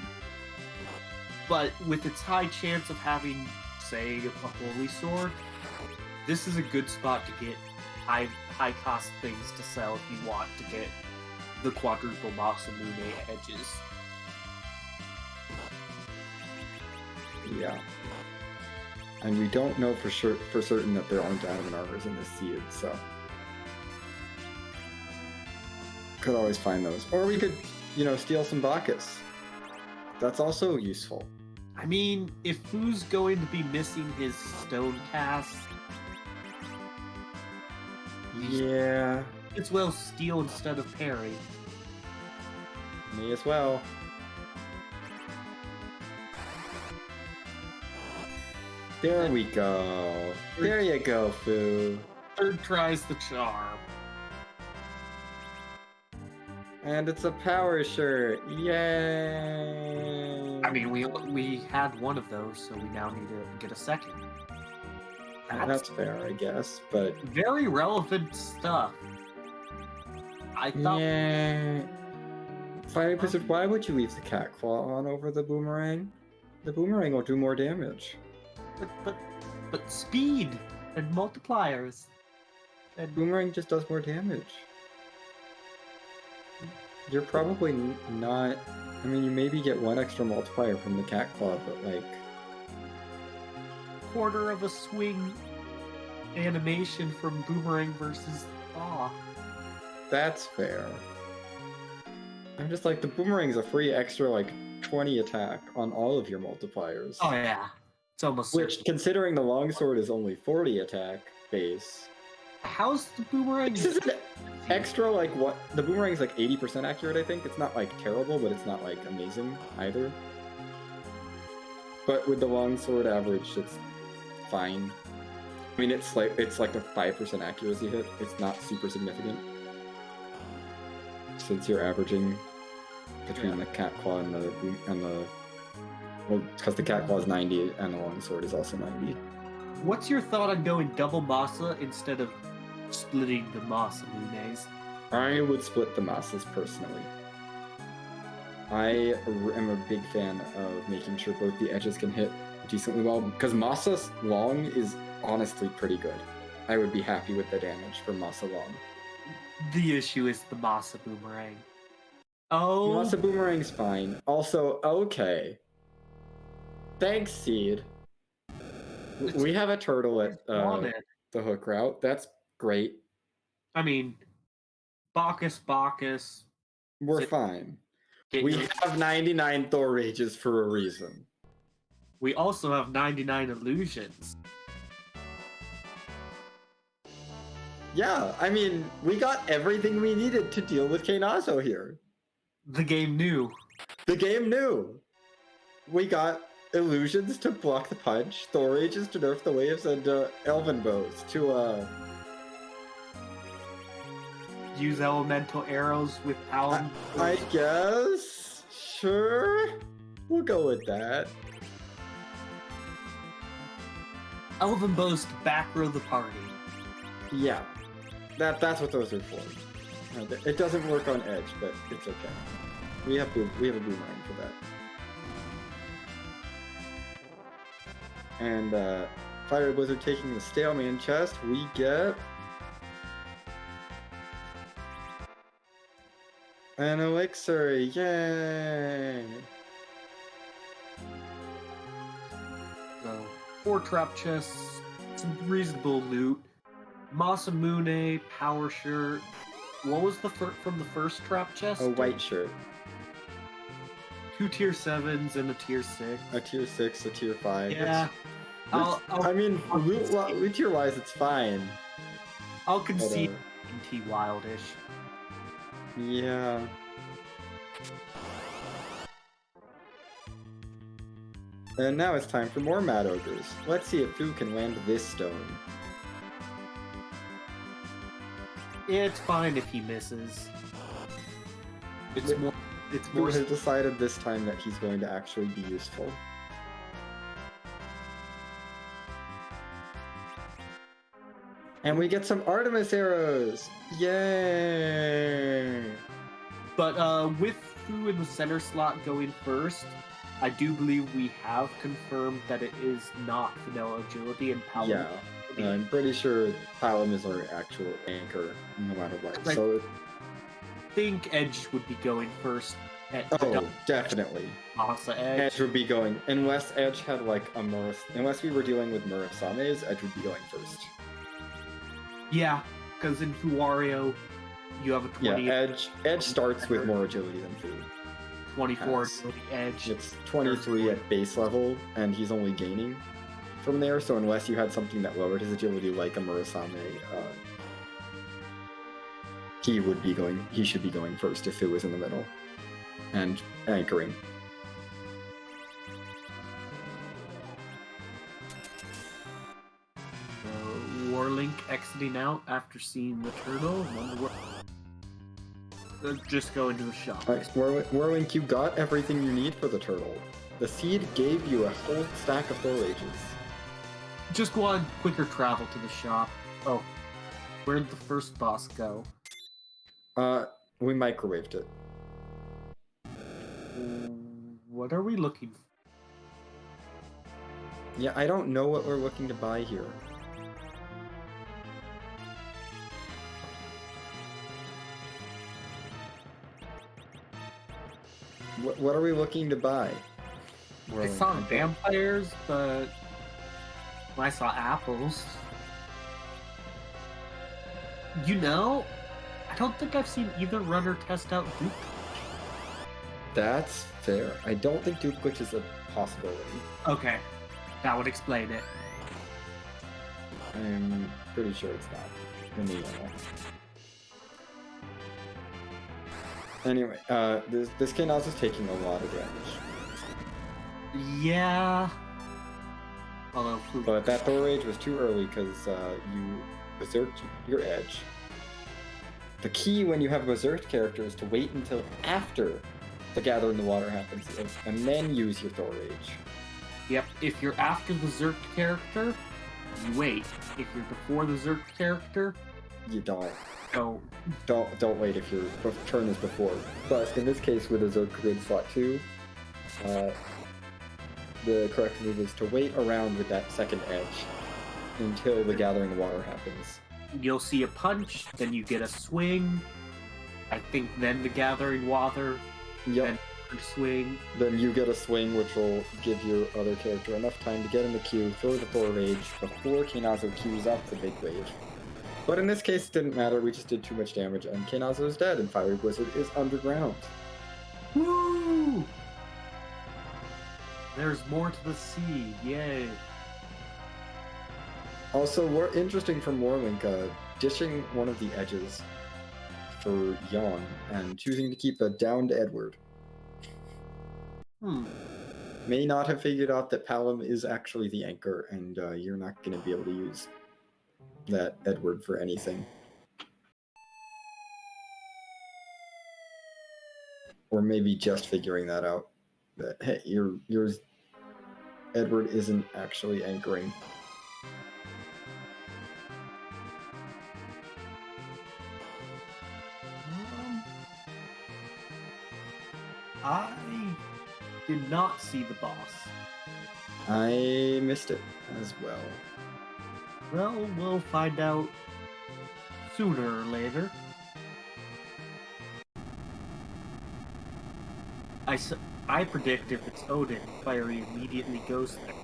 B: But with its high chance of having, say, a holy sword, this is a good spot to get high cost things to sell if you want to get the quadruple Masamune edges.
A: Yeah. And we don't know for certain that there aren't adamant armors in this seed, so could always find those. Or we could, steal some Bacchus. That's also useful.
B: I mean, if Foo's going to be missing his stone cast,
A: Yeah,
B: As well steal instead of parry.
A: me as well. There we go. There you go, Fu.
B: Third tries the charm.
A: And it's a power shirt. Yay!
B: I mean, we had one of those, so we now need to get a second.
A: That's fair, I guess, but
B: very relevant stuff. I thought.
A: yeah. Fire Blizzard, why would you leave the cat claw on over the boomerang? The boomerang will do more damage.
B: But speed and multipliers. And
A: Boomerang just does more damage. You're probably not. I mean, you maybe get one extra multiplier from the cat claw, but like.
B: quarter of a swing animation from Boomerang versus Claw.
A: That's fair. I'm just like, the boomerang's a free extra, like, 20 attack on all of your multipliers.
B: Oh yeah, it's almost.
A: Which, considering the longsword is only 40 attack base.
B: How's the Boomerang?
A: This is an extra, like, what? The boomerang's like 80% accurate, I think. It's not, like, terrible, but it's not, like, amazing either. But with the longsword average, it's fine. I mean, it's like a 5% accuracy hit. It's not super significant. Since you're averaging between the cat claw and the well, because the cat claw is 90 and the longsword is also 90.
B: What's your thought on going double Masa instead of splitting the Masa Munes?
A: I would split the masses personally. I am a big fan of making sure both the edges can hit decently well, because Masa's long is honestly pretty good. I would be happy with the damage for Masa long.
B: The issue is the Masa Boomerang. Oh,
A: Masa Boomerang's fine. Also, okay. Thanks, Seed. We have a turtle at the hook route. That's great.
B: I mean, Bacchus.
A: We're fine. We have 99 Thor Rages for a reason.
B: We also have 99 illusions.
A: Yeah, I mean, we got everything we needed to deal with Kainazo here.
B: The game knew.
A: The game knew. We got illusions to block the punch, Thor Rages to nerf the waves, and Elven Bows to
B: use elemental arrows with Paladin.
A: I guess. Sure. We'll go with that.
B: Elven Bows to back row the party.
A: Yeah. That's what those are for. It doesn't work on Edge, but it's okay. We have a boomerang for that. And Fire Blizzard taking the Staleman chest, we get an elixir, yay!
B: So 4 trap chests, some reasonable loot. Masamune, power shirt. What was the from the first trap chest?
A: A white shirt.
B: 2 tier 7s and a tier 6.
A: A tier 6, a tier 5.
B: Yeah.
A: I mean, loot tier wise, it's fine.
B: I'll concede T wildish.
A: Yeah. And now it's time for more Mad Ogres. Let's see if Fu can land this stone.
B: It's fine if he misses. It's more.
A: Fu has decided this time that he's going to actually be useful. And we get some Artemis arrows! Yay!
B: But with Fu in the center slot going first, I do believe we have confirmed that it is not vanilla agility and Paladin.
A: Yeah, I'm pretty sure Paladin is our actual anchor, no matter what.
B: I
A: so
B: think Edge would be going first.
A: Definitely.
B: Masa
A: Edge would be going, unless Edge had like a unless we were dealing with Murasame's, Edge would be going first.
B: Yeah, because in Fuwario, you have a 20.
A: Yeah, Edge starts with more agility than Fu.
B: 24 agility Edge.
A: It's 23 at base level, and he's only gaining from there, so unless you had something that lowered his agility, like a Murasame, he should be going first if it was in the middle. And anchoring.
B: Warlink exiting out after seeing the turtle. Just go into the shop.
A: Alright, Warlink, you got everything you need for the turtle. The seed gave you a whole stack of Thor Rages.
B: Just go on quicker travel to the shop. Oh, where did the first boss go?
A: We microwaved it.
B: What are we looking for?
A: Yeah, I don't know what we're looking to buy here. What are we looking to buy?
B: I saw vampires, but I saw apples. You know, I don't think I've seen either runner test out Duke.
A: That's fair. I don't think Duke Glitch is a possibility.
B: Okay, that would explain it.
A: I'm pretty sure it's not. In the email. Anyway, this Knaza's taking a lot of damage.
B: Yeah. Although,
A: but that Thor Rage was too early because you berserked your edge. The key when you have a berserked character is to wait until after the Gather in the Water happens, and then use your Thor Rage.
B: Yep, if you're after the Zerk character, you wait. If you're before the Zerk character,
A: you don't.
B: Don't
A: wait if your turn is before. But in this case, with a Zerk grid slot 2, the correct move is to wait around with that second edge until the Gathering the Water happens.
B: You'll see a punch, then you get a swing. I think then the Gathering Water.
A: Yep.
B: Then swing.
A: Then you get a swing, which will give your other character enough time to get in the queue, throw the Thor Rage before Knaza queues up the big wave. But in this case, it didn't matter. We just did too much damage, and Knaza is dead, and Fiery Blizzard is underground.
B: Woo! There's more to the sea. Yay.
A: Also, more interesting from Warlink, dishing one of the edges for Yon and choosing to keep a downed Edward. May not have figured out that Palom is actually the anchor, and you're not going to be able to use that Edward for anything. Or maybe just figuring that out. That, hey, your Edward isn't actually anchoring.
B: I did not see the boss.
A: I missed it as well.
B: Well, we'll find out sooner or later. I predict if it's Odin, Fiery immediately goes there.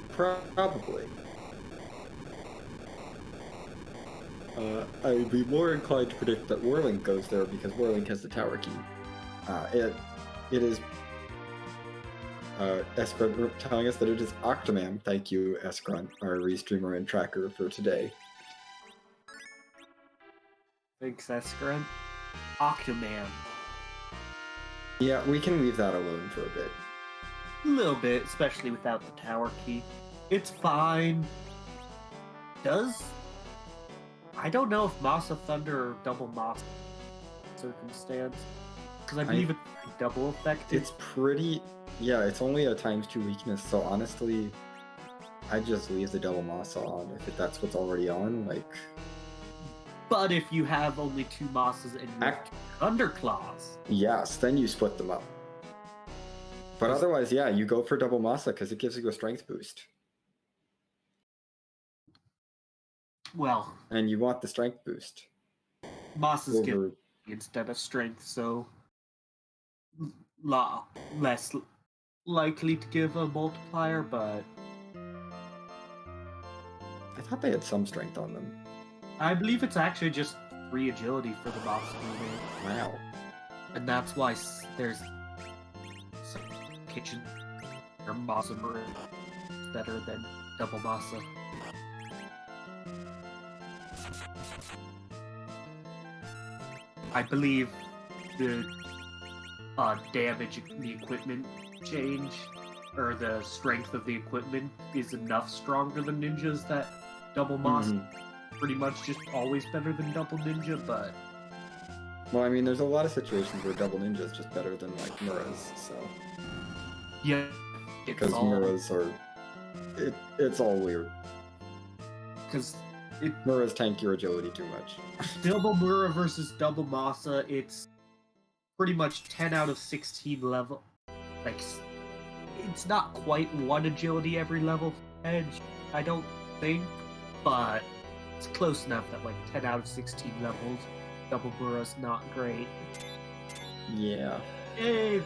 A: Probably. I'd be more inclined to predict that Warlink goes there because Warlink has the tower key. It is Escrun telling us that it is Octomam. Thank you, Escrun, our restreamer and tracker for today.
B: Thanks, Escrun. Octomam.
A: Yeah, we can leave that alone for a bit.
B: A little bit, especially without the tower key. It's fine. I don't know if Masa Thunder or Double Masa circumstance. Because I believe it's double effective.
A: It's pretty... Yeah, it's only a ×2 weakness, so honestly, I'd just leave the Double Masa on if that's what's already on, like...
B: But if you have only 2 Masas and you have 2 Thunderclaws...
A: Yes, then you split them up. But otherwise, yeah, you go for Double Masa because it gives you a strength boost.
B: Well...
A: And you want the strength boost.
B: Masas give instead of strength, so... less likely to give a multiplier, but...
A: I thought they had some strength on them.
B: I believe it's actually just 3 agility for the Masa movie.
A: Wow.
B: And that's why there's some kitchen or Masa Marin better than Double Masa. I believe the damage, the equipment change, or the strength of the equipment is enough stronger than ninjas that double Moss pretty much just always better than double ninja, but
A: Well, I mean, there's a lot of situations where double ninja is just better than like Muras, so
B: yeah,
A: because Muras are, it's all weird.
B: Because
A: Muras tank your agility too much.
B: double Mura versus double Masa, it's pretty much 10 out of 16 level. Like, it's not quite one agility every level edge, I don't think, but it's close enough that like 10 out of 16 levels, double Mura's not great.
A: Yeah.
B: Yay!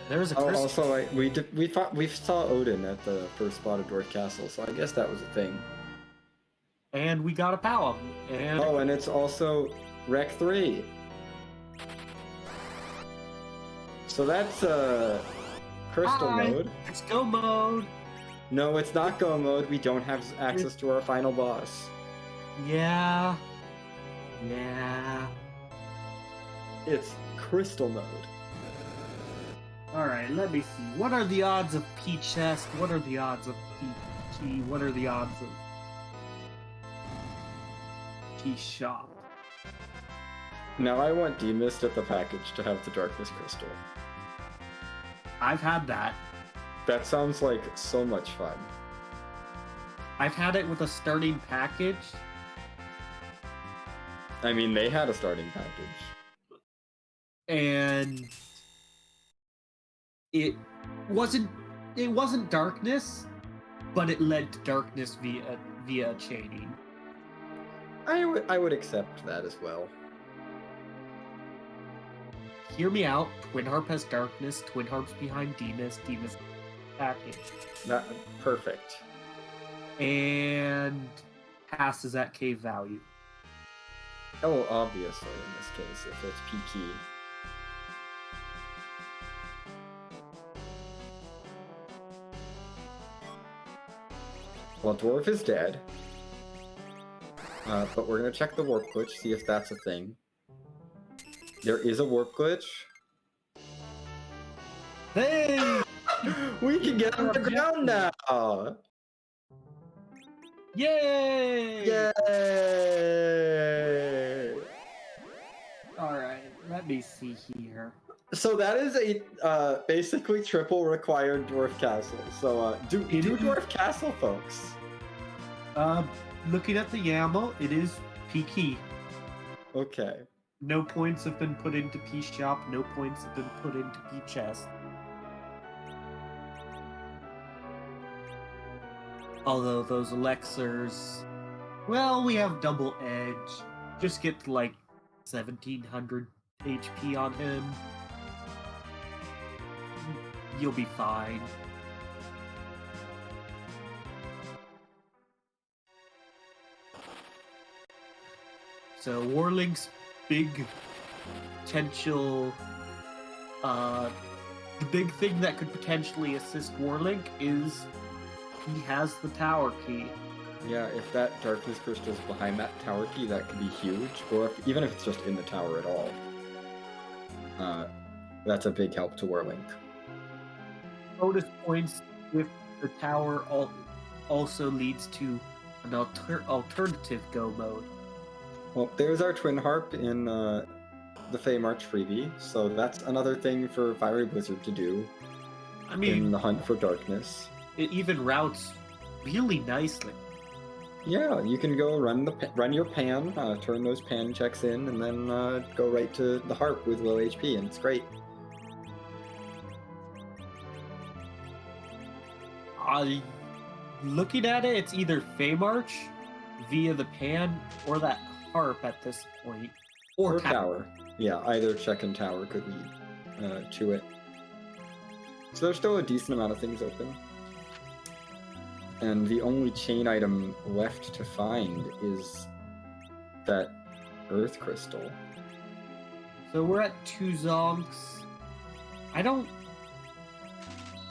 B: There's a crystal.
A: Also, we saw Odin at the first spot of Dwarf Castle, so I guess that was a thing.
B: And we got a Palom. And
A: Oh, and it's also Rec 3. So that's Crystal mode.
B: It's go mode.
A: No, it's not Go mode. We don't have access to our final boss.
B: Yeah.
A: It's Crystal mode.
B: Alright, let me see. What are the odds of P-Chest? What are the odds of P-Key? What are the odds of P-Shop?
A: Now I want Demist at the package to have the Darkness Crystal.
B: I've had that.
A: That sounds like so much fun.
B: I've had it with a starting package.
A: I mean, they had a starting package.
B: And it wasn't darkness, but it led to darkness via chaining.
A: I would accept that as well.
B: Hear me out. Twin Harp has darkness. Twin Harp's behind Demas. Demas package.
A: That perfect.
B: And passes at cave value.
A: Oh, obviously in this case, if it's P-Key. Well, Dwarf is dead. But we're gonna check the warp glitch, see if that's a thing. There is a warp glitch.
B: Hey!
A: We can get on the ground now!
B: Yay!
A: Yay!
B: Alright, let me see here.
A: So that is a basically triple required Dwarf Castle. So do Dwarf Castle, folks.
B: Looking at the YAML, it is P-Key.
A: Okay.
B: No points have been put into P-Shop, no points have been put into P-Chest. Although those elixirs, well, we have double edge. Just get like 1700 HP on him. You'll be fine. So Warlink's big potential, the big thing that could potentially assist Warlink is he has the tower key.
A: Yeah, if that Darkness Crystal's behind that tower key, that could be huge. Or even if it's just in the tower at all. That's a big help to Warlink.
B: Bonus points if the tower also leads to an alternative go mode.
A: Well, there's our Twin Harp in the Fey March freebie, so that's another thing for Fiery Blizzard to do.
B: I mean,
A: in the hunt for darkness.
B: It even routes really nicely.
A: Yeah, you can go run your pan, turn those pan checks in, and then go right to the harp with low HP, and it's great.
B: Looking at it, it's either Feymarch via the pan or that harp at this point, or
A: tower. Yeah, either check and tower could lead to it. So there's still a decent amount of things open. And the only chain item left to find is that Earth Crystal.
B: So we're at 2 Zonks.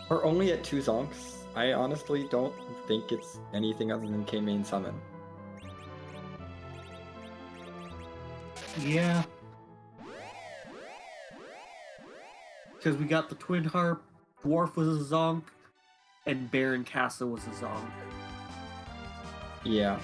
A: We're only at 2 Zonks. I honestly don't think it's anything other than K-Main Summon.
B: Yeah. Because we got the Twin Harp, Dwarf was a Zonk, and Baron Casa was a Zonk.
A: Yeah.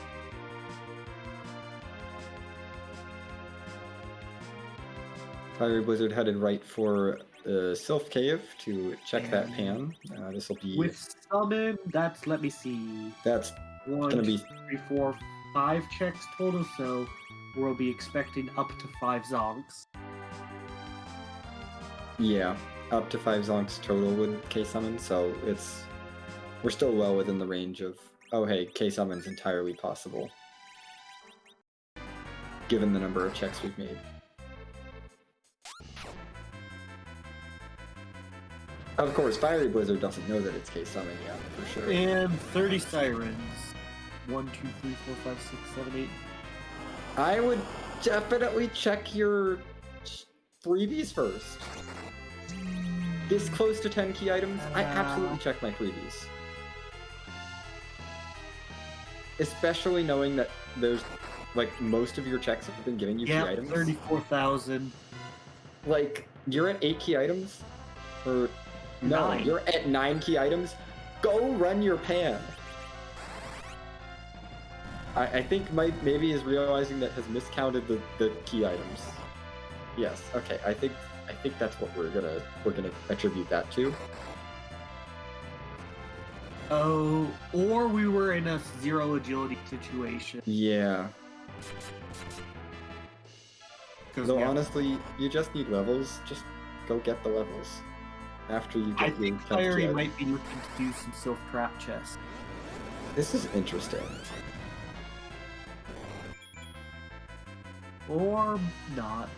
A: Fiery Blizzard headed right for the Sylph Cave to check that pan. This will be...
B: With Summon, that's, let me see.
A: That's
B: One,
A: gonna be...
B: 2, 3, 4, 5 checks total, so we'll be expecting up to 5 Zonks.
A: Yeah, up to 5 Zonks total with K-Summon, so it's... We're still well within the range of, oh hey, K-Summon's entirely possible. Given the number of checks we've made. Of course, Fiery Blizzard doesn't know that it's K-Summon yet, for sure.
B: And 30 Sirens. 1, 2, 3, 4, 5, 6, 7, 8.
A: I would definitely check your freebies first. This close to 10 key items, I absolutely check my freebies. Especially knowing that there's, like, most of your checks have been giving you key items.
B: 34,000.
A: Like, you're at 8 key items? Or, no,
B: 9.
A: You're at 9 key items? Go run your pan! I think Mike maybe is realizing that has miscounted the key items. Yes, okay, I think that's what we're gonna attribute that to.
B: Oh, or we were in a 0 agility situation.
A: Yeah. Though honestly, you just need levels. Just go get the levels. After you get
B: I think Fiery might be looking to do some Sylph Trap chests.
A: This is interesting.
B: Or not.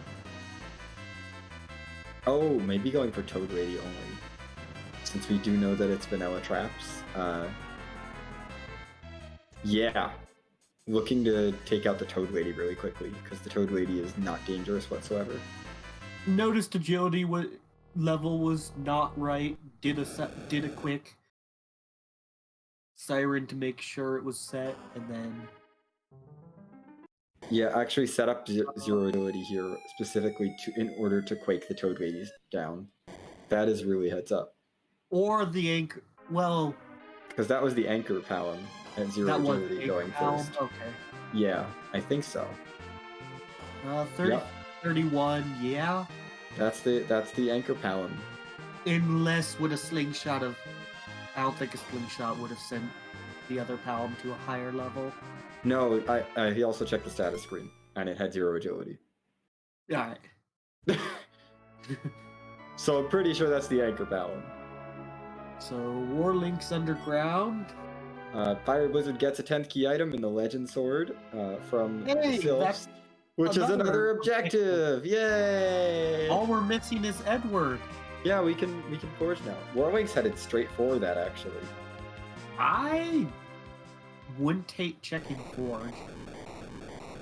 A: Oh, maybe going for Toad Lady only. Since we do know that it's vanilla traps. Yeah. Looking to take out the Toad Lady really quickly, because the Toad Lady is not dangerous whatsoever.
B: Noticed agility level was not right. Did a quick siren to make sure it was set, and then...
A: Yeah, actually set up 0 agility here specifically in order to quake the Toad Ladies down. That is really heads up.
B: Or the anchor... Well...
A: Because that was the anchor Palom at 0 agility going first.
B: Okay.
A: Yeah, I think so.
B: 30, yep. 31, yeah.
A: That's the anchor Palom.
B: Unless with a slingshot of... I don't think a slingshot would have sent the other Palom to a higher level.
A: No, he also checked the status screen, and it had 0 agility.
B: Alright.
A: So I'm pretty sure that's the anchor Palom.
B: So, Warlink's underground.
A: Fire Blizzard gets a 10th key item in the Legend Sword from Sylphs, which is another objective! Yay!
B: All we're missing is Edward.
A: Yeah, we can forge now. Warlink's headed straight for that, actually.
B: I wouldn't take checking Forge.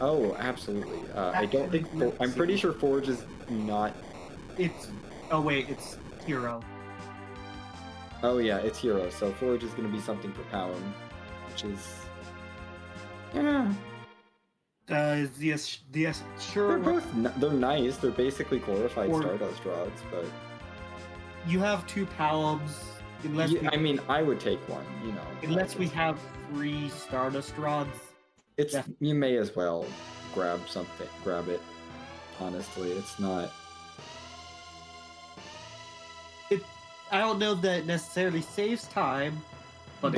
A: Oh, absolutely. I don't think... I'm pretty sure Forge is not...
B: It's... Oh, wait, it's Hero.
A: Oh, yeah, it's Hero, so Forge is going to be something for Palom, which is... Yeah.
B: Sure...
A: They're nice. They're basically glorified Stardust rods, but...
B: You have 2 Paloms... Unless
A: I mean, I would take one, you know.
B: Unless we have 3 Stardust rods.
A: You may as well grab it. Honestly, it's not...
B: I don't know that it necessarily saves time, but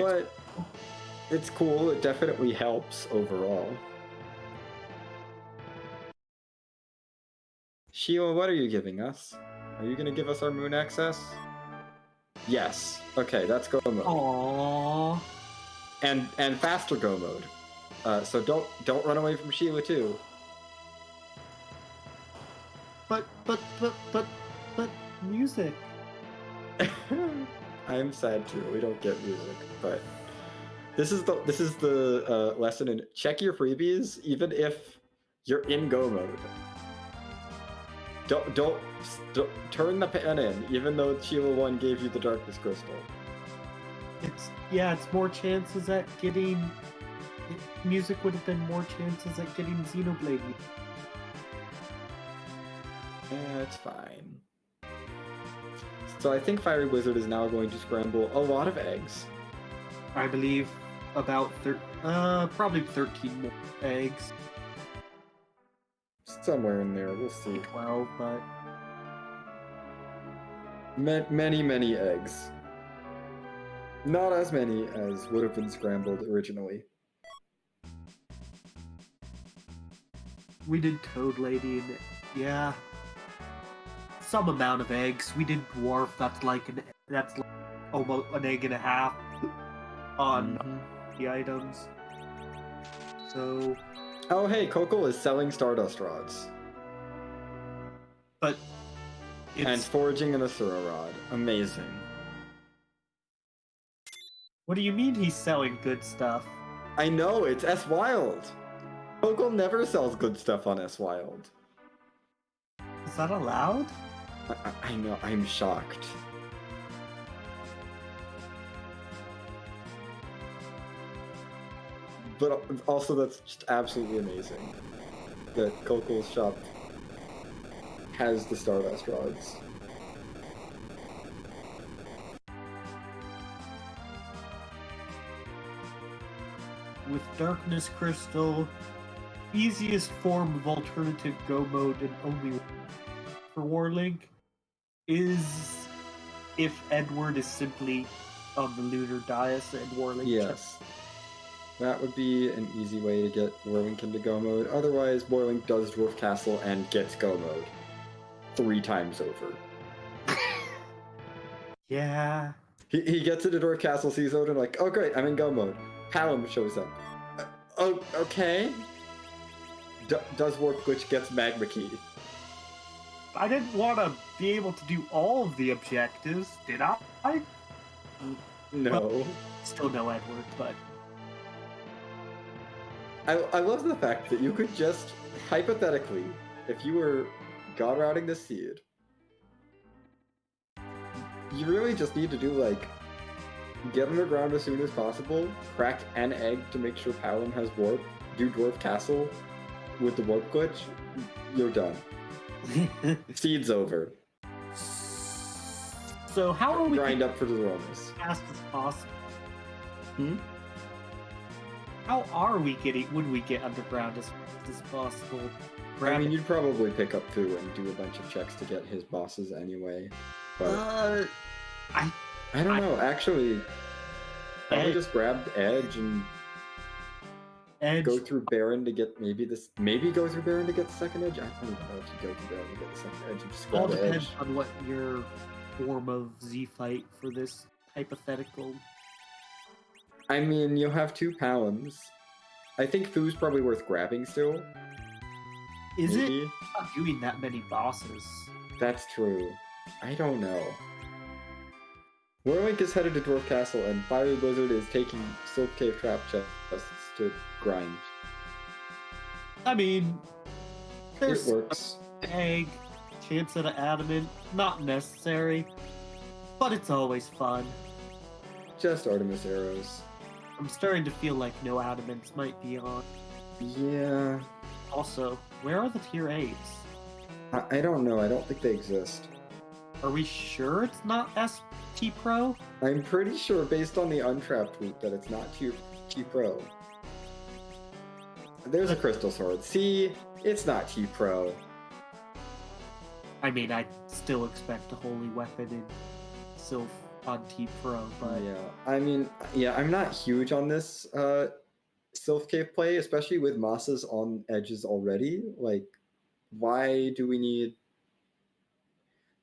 A: it's cool. It definitely helps overall. Sheila, what are you giving us? Are you going to give us our moon access? Yes. Okay, that's go mode.
B: Aww.
A: And faster go mode. So don't run away from Sheila too.
B: But music.
A: I'm sad too. We don't get music, but this is the lesson in check your freebies even if you're in go mode. Don't turn the pan in, even though Sheila 1 gave you the Darkness Crystal.
B: It's more chances at getting... Music would have been more chances at getting Xenoblade.
A: It's fine. So I think Fiery Wizard is now going to scramble a lot of eggs.
B: I believe about probably 13 more eggs.
A: Somewhere in there, we'll see.
B: 12, but
A: Many eggs. Not as many as would have been scrambled originally.
B: we did Toad Lady, and yeah, some amount of eggs. We did Dwarf. That's like almost an egg and a half on the items. So,
A: Oh hey, Coco is selling Stardust Rods.
B: but
A: And
B: it's
A: foraging an Asura Rod. Amazing.
B: what do you mean he's selling good stuff?
A: I know, it's S Wild. Coco never sells good stuff on S Wild.
B: Is that allowed?
A: I know, I'm shocked. But also, that's just absolutely amazing that Coco's shop has the Stardust Rods.
B: With Darkness Crystal, easiest form of alternative go mode and only for Warlink is if Edward is simply on the lunar dais and Warlink.
A: Yes. That would be an easy way to get Warlink into go mode. Otherwise, Warlink does Dwarf Castle and gets go mode 3 times over.
B: Yeah.
A: He gets into Dwarf Castle, sees Odin, like, oh great, I'm in go mode. Palom shows up. Oh, okay. Does Warp Glitch, gets Magma Key.
B: I didn't want to be able to do all of the objectives, did I?
A: No.
B: Still no Edward, but
A: I love the fact that you could just, hypothetically, if you were God routing the seed, you really just need to do, like, get underground as soon as possible, crack an egg to make sure Palom has warp, do Dwarf Castle with the warp glitch, you're done. Seed's over.
B: So how are we
A: Grind up for the Romus.
B: as fast as possible?
A: Hmm?
B: How are we would we get underground as fast as possible?
A: I mean, you'd probably pick up Fu and do a bunch of checks to get his bosses anyway. But I don't know. Actually, probably just grab Edge and go through Baron to get maybe go through Baron to get the second Edge. I don't even know if you go through Baron to get the second Edge. You just
B: all
A: grab
B: depends
A: Edge.
B: on what your form of Z fight for this hypothetical.
A: I mean, you'll have 2 Paloms. I think Fu's probably worth grabbing still.
B: Is it?
A: Maybe.
B: Not doing that many bosses.
A: That's true. I don't know. Warlink is headed to Dwarf Castle, and Fiery Blizzard is taking Silk Cave Trap chests to grind.
B: I mean,
A: It
B: there's
A: works.
B: egg, chance at an adamant, not necessary, but it's always fun.
A: Just Artemis arrows.
B: I'm starting to feel like no adamants might be on.
A: Yeah.
B: Also, where are the tier 8s?
A: I don't know. I don't think they exist.
B: Are we sure it's not ST Pro?
A: I'm pretty sure, based on the Untrapped tweet, that it's not T Pro. There's a Crystal Sword. See, it's not T Pro.
B: I mean, I still expect a holy weapon in Sylph on T Pro, but
A: Yeah, I mean, yeah, I'm not huge on this Sylph Cave play, especially with Masas on edges already. Like, why do we need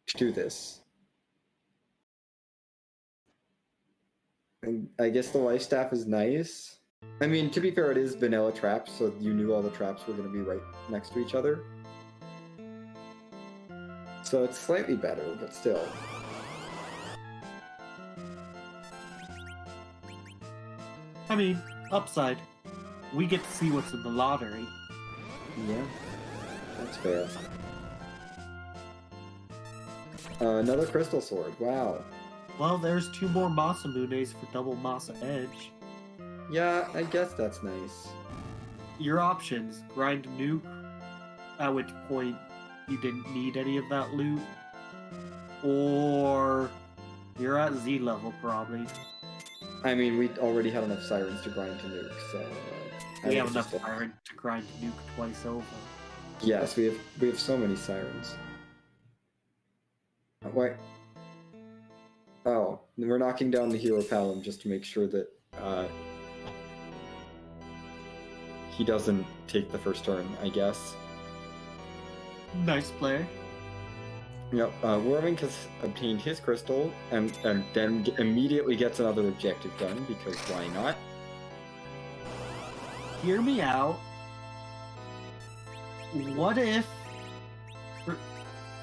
A: to do this? And I guess the life staff is nice. I mean, to be fair, it is vanilla traps, so you knew all the traps were going to be right next to each other. So it's slightly better, but still.
B: I mean, upside. We get to see what's in the lottery.
A: Yeah, that's fair. Another Crystal Sword, wow.
B: Well, there's 2 more Masamunes for double Masa Edge.
A: Yeah, I guess that's nice.
B: Your options: grind nuke, at which point you didn't need any of that loot, or you're at Z level probably.
A: I mean, we already had enough sirens to grind to nuke, so I
B: We
A: think
B: have
A: it's
B: enough
A: just-
B: iron to grind nuke twice over.
A: Yes, we have so many sirens. Wait. Oh, we're knocking down the hero Palom just to make sure that he doesn't take the first turn, I guess.
B: Nice play.
A: Yep, Warwink has obtained his crystal and then immediately gets another objective done, because why not?
B: Hear me out. What if...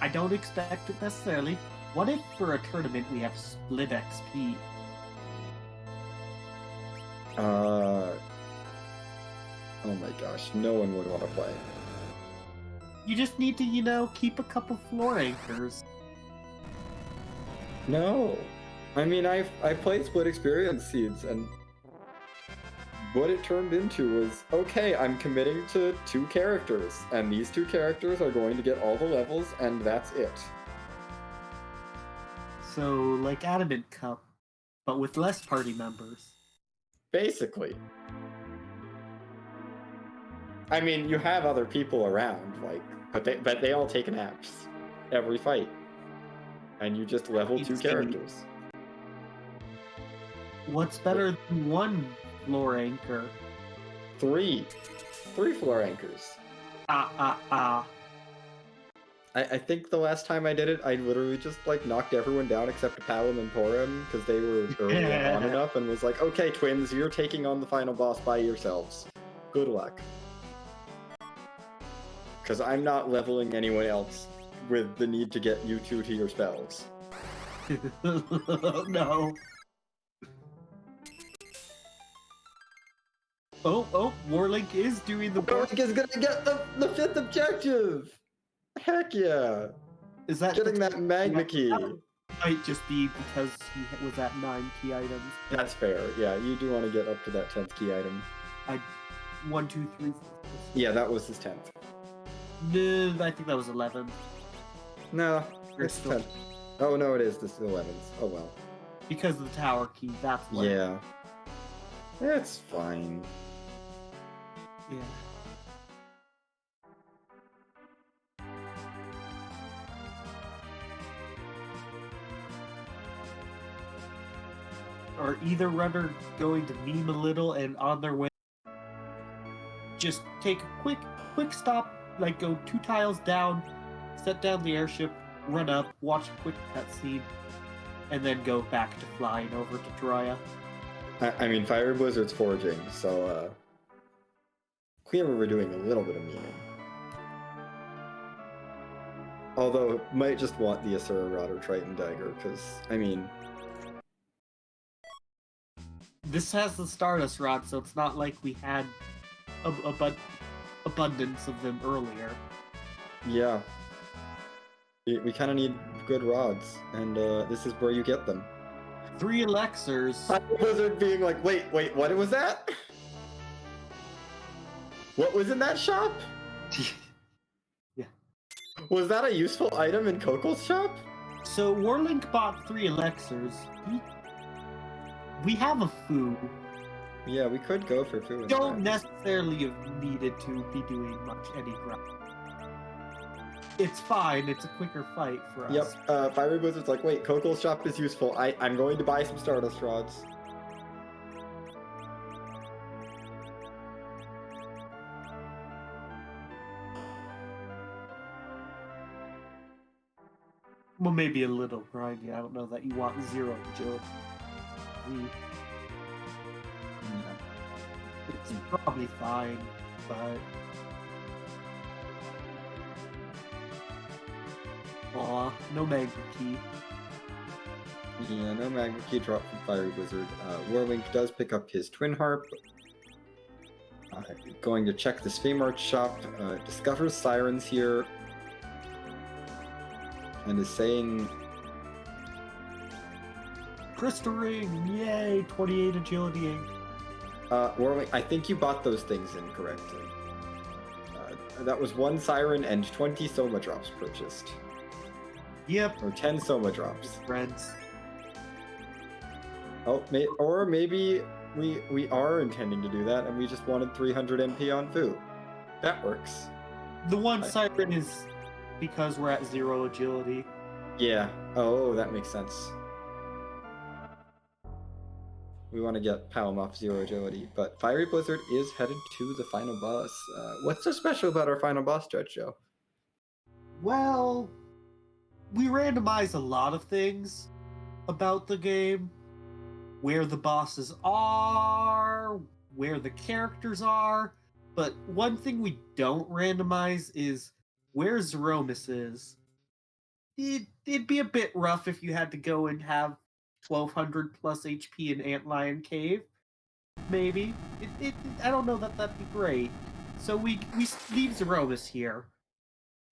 B: I don't expect it necessarily. What if for a tournament we have split XP?
A: Oh my gosh, no one would want to play.
B: You just need to, keep a couple floor anchors.
A: No. I mean, I played Split Experience Seeds, and what it turned into was, okay, I'm committing to 2 characters, and these 2 characters are going to get all the levels, and that's it.
B: So, like Adamant Cup, but with less party members.
A: Basically. I mean, you have other people around, but they all take naps every fight, and you just level 2 characters.
B: What's better than 1 floor anchor?
A: 3 floor anchors. I think the last time I did it, I literally just knocked everyone down except Palom and Porum because they were early on enough, and was like, okay, twins, you're taking on the final boss by yourselves. Good luck. Because I'm not leveling anyone else with the need to get you 2 to your spells.
B: No. Oh, Warlink is doing the work.
A: Warlink is gonna get the 5th objective! Heck yeah!
B: Is that
A: Getting that magma key.
B: Might just be because he was at 9 key items.
A: That's fair, yeah, you do want to get up to that 10th key item.
B: 1, 2, 3, 4.
A: Yeah, that was his 10th.
B: No, I think that was 11.
A: No, it's
B: Crystal.
A: 10th. Oh no, it is, this is 11th. Oh well.
B: Because of the tower key, that's what.
A: Yeah. It's fine.
B: Yeah. Are either runner going to meme a little and on their way just take a quick stop, go 2 tiles down, set down the airship, run up, watch a quick cutscene, and then go back to flying over to Troya?
A: I mean, Fire Blizzard's foraging, so clearly we're doing a little bit of memeing. Although, might just want the Asura Rod or Triton Dagger, because, I mean...
B: This has the Stardust Rod, so it's not like we had abundance of them earlier.
A: Yeah. We kind of need good rods, and this is where you get them.
B: 3 elixirs.
A: Fire Blizzard being like, wait, what was that? What was in that shop?
B: Yeah.
A: Was that a useful item in Kokol's shop?
B: So Warlink bought 3 elixirs. We have a food.
A: Yeah, we could go for food.
B: Don't necessarily have needed to be doing much any grind. It's fine. It's a quicker fight for us.
A: Yep. Fiery Blizzard's like, wait, Kokol's shop is useful. I'm going to buy some Stardust Rods.
B: Well, maybe a little grindy. I don't know that you want 0 agility. It's probably fine, but... Aw, no magma key.
A: Yeah, no magma key drop from Fiery Blizzard. Warlink does pick up his Twin Harp. Going to check this Feymarch shop. Discovers sirens here. And is saying...
B: Crystal Ring! Yay! 28 agility.
A: Warlink, I think you bought those things incorrectly. that was 1 siren and 20 Soma drops purchased.
B: Yep.
A: Or 10 Soma drops.
B: Friends.
A: Oh, or maybe we are intending to do that and we just wanted 300 MP on Fu. That works.
B: The one siren is because we're at 0 agility.
A: Yeah. Oh, that makes sense. We want to get Palom off 0 agility, but Fiery Blizzard is headed to the final boss. What's so special about our final boss, Judge Joe?
B: Well, we randomize a lot of things about the game. Where the bosses are, where the characters are, but one thing we don't randomize is where Zeromus is. It'd be a bit rough if you had to go and have 1200 plus HP in Antlion Cave. Maybe. I don't know that that'd be great. So we leave Zeromus here.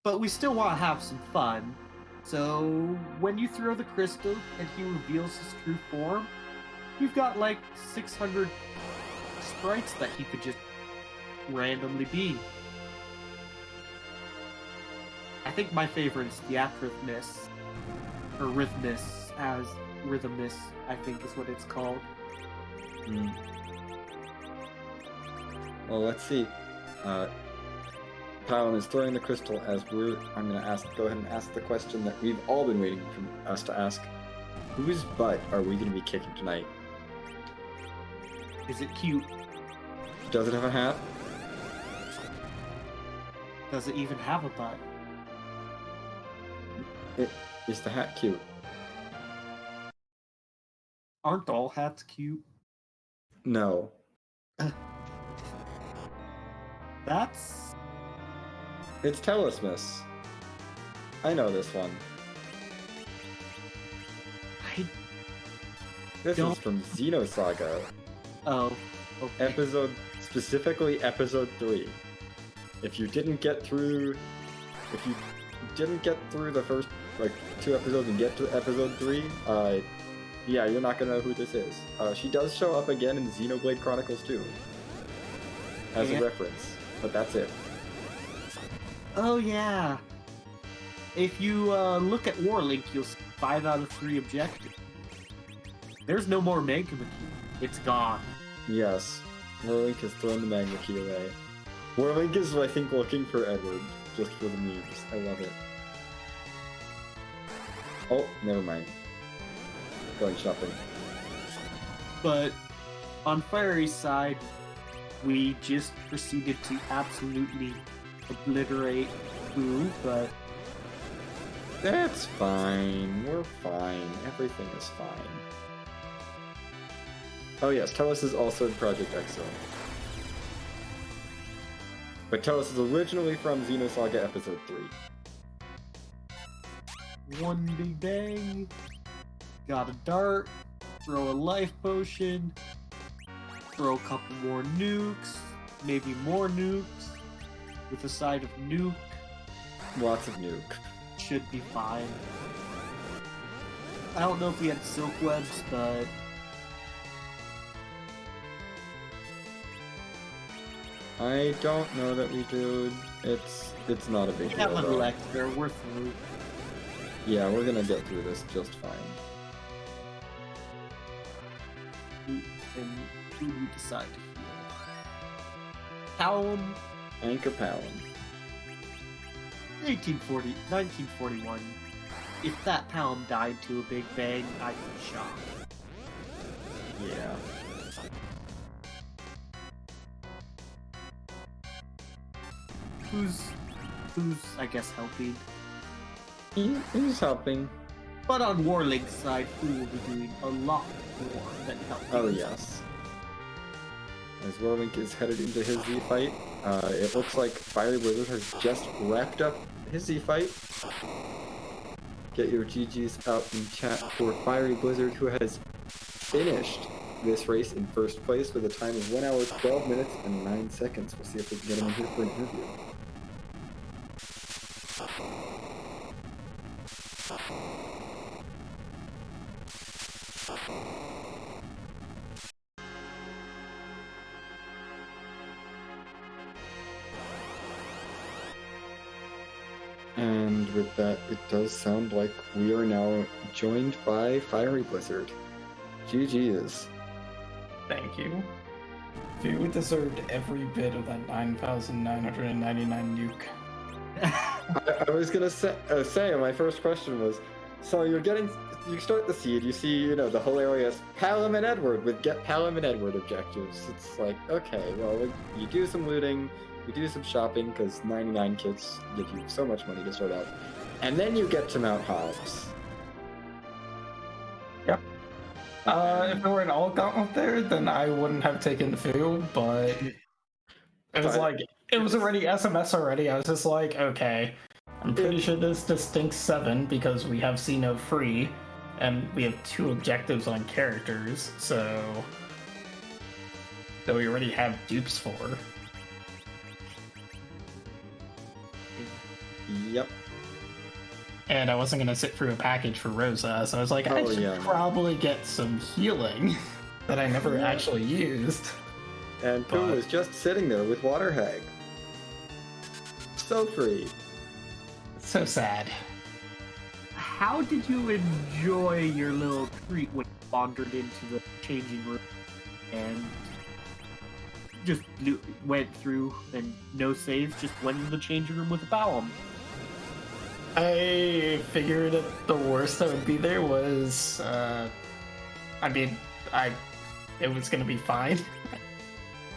B: But we still want to have some fun. So when you throw the crystal and he reveals his true form, you've got like 600 sprites that he could just randomly be. I think my favorite is Theatrhythmus, or Rhythmus, as Rhythmus, I think is what it's called.
A: Well, let's see. Palom is throwing the crystal as I'm going to go ahead and ask the question that we've all been waiting for us to ask. Whose butt are we going to be kicking tonight?
B: Is it cute?
A: Does it have a hat?
B: Does it even have a butt?
A: Is the hat cute?
B: Aren't all hats cute?
A: No.
B: That's...
A: It's Telesmus. I know this one. This is from Xenosaga.
B: Oh, okay.
A: Specifically episode 3. If you didn't get through the first 2 episodes and get to episode 3, yeah, you're not gonna know who this is. She does show up again in Xenoblade Chronicles 2 as a reference, but that's it.
B: Oh yeah. If you look at Warlink, you'll see 5 out of 3 objectives. There's no more Magma Key. It's gone.
A: Yes. Warlink has thrown the Magma Key away. Warlink is, I think, looking for Edward, just for the memes. I love it. Oh, never mind. Going shopping.
B: But on Fiery's side, we just proceeded to absolutely obliterate Boo, but...
A: That's fine. We're fine. Everything is fine. Oh yes, Telos is also in Project Exo. But Telos is originally from Xenosaga Episode 3.
B: One big bang. Got a dart. Throw a life potion. Throw a couple more nukes. Maybe more nukes. With a side of nuke.
A: Lots of nuke.
B: Should be fine. I don't know if we had silk webs, but...
A: I don't know that we do. It's not a big deal.
B: We have an Elixir, we're through.
A: Yeah, we're gonna get through this just fine.
B: And who do we decide to heal? Palom.
A: Anchor Palom.
B: 1941. If that Palom died to a big bang, I'd be shocked.
A: Yeah.
B: Who's I guess helping?
A: He's helping.
B: But on Warlink's side, who will be doing a lot more than helping?
A: Oh yes. As Warlink is headed into his Z fight, it looks like Fiery Blizzard has just wrapped up his Z fight. Get your GGs out in chat for Fiery Blizzard, who has finished this race in first place with a time of 1 hour, 12 minutes, and 9 seconds. We'll see if we can get him in here for an interview. And with that, it does sound like we are now joined by Fiery Blizzard. GG's.
C: Thank you. Fu deserved every bit of that 9,999 nuke.
A: I was gonna say my first question was, so you start the seed, you see, the hilarious Palom and Edward with get Palom and Edward objectives. It's like, okay, well, you do some looting, you do some shopping, because 99 kits give you so much money to start out, and then you get to Mount Hobbs.
C: Yep. If there were an all gauntlet there, then I wouldn't have taken Fu, but it was it was already SMS already. I was just like, okay, I'm pretty sure this distinct 7 because we have C-Note free, and we have 2 objectives on characters, so we already have dupes for.
A: Yep.
C: And I wasn't gonna sit through a package for Rosa, so I was like, I should probably get some healing that I never actually used.
A: And Pooh was just sitting there with Water Hag. So free.
C: So sad.
B: How did you enjoy your little treat when you wandered into the changing room and just went through and no saves, just went into the changing room with a Palom?
C: I figured that the worst that would be there was, it was gonna be fine.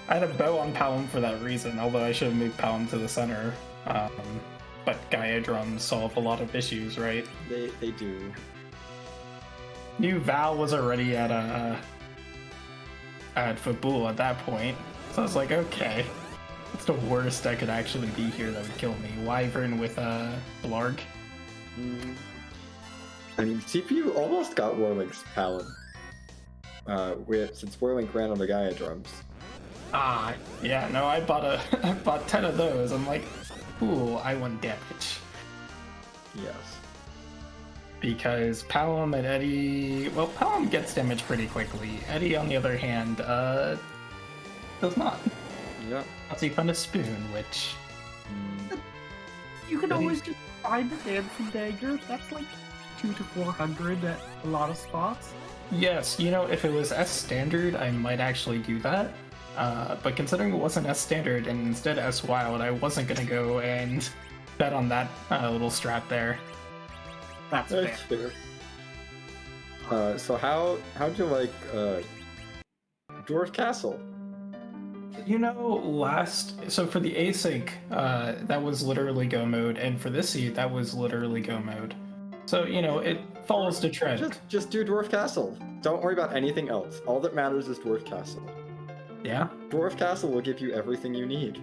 C: I had a bow on Palom for that reason, although I should have moved Palom to the center. But Gaia drums solve a lot of issues, right?
A: They do.
C: New Val was already at Fabul at that point, so I was like, okay, what's the worst that could actually be here that would kill me? Wyvern with Blarg.
A: I mean, CPU almost got Warlink's Palom. Since Warlink ran on the Gaia drums.
C: Yeah, no, I bought 10 of those. I'm like, ooh, I want damage.
A: Yes.
C: Because Palom and Eddie... Well, Palom gets damage pretty quickly. Eddie, on the other hand, does not.
A: Yeah.
C: Unless you find a spoon, which...
B: You can always just find a dancing dagger. That's like 200 to 400 at a lot of spots.
C: Yes, if it was S standard, I might actually do that. But considering it wasn't S standard and instead S wild, I wasn't gonna go and bet on that little strat there.
B: That's fair.
A: So how'd you like Dwarf Castle?
C: So for the async, that was literally go mode, and for this seed, that was literally go mode. So, it follows the trend.
A: Just do Dwarf Castle. Don't worry about anything else. All that matters is Dwarf Castle.
C: Yeah?
A: Dwarf Castle will give you everything you need.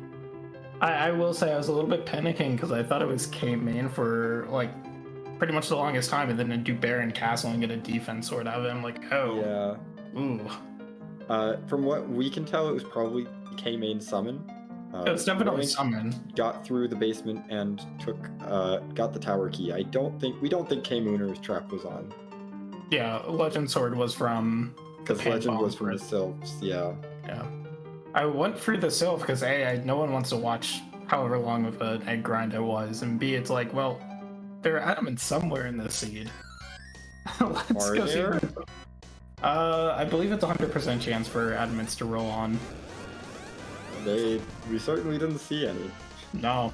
C: I will say I was a little bit panicking because I thought it was K-main for, pretty much the longest time, and then to do Baron Castle and get a defense sword out of it. I'm like, oh.
A: Yeah.
C: Ooh.
A: From what we can tell, it was probably K-main summon.
C: It was definitely summon.
A: Got through the basement and got the tower key. We don't think K-Mooner's trap was on.
C: Yeah, Legend Sword was from...
A: Because Legend was from the Sylphs, yeah.
C: Yeah. I went through the Sylph because A, no one wants to watch however long of an egg grind it was, and B, it's like, well, there are adamants somewhere in this seed. Let's
A: Are
C: go
A: there?
C: see. I believe it's 100% chance for adamants to roll on.
A: We certainly didn't see any.
C: No.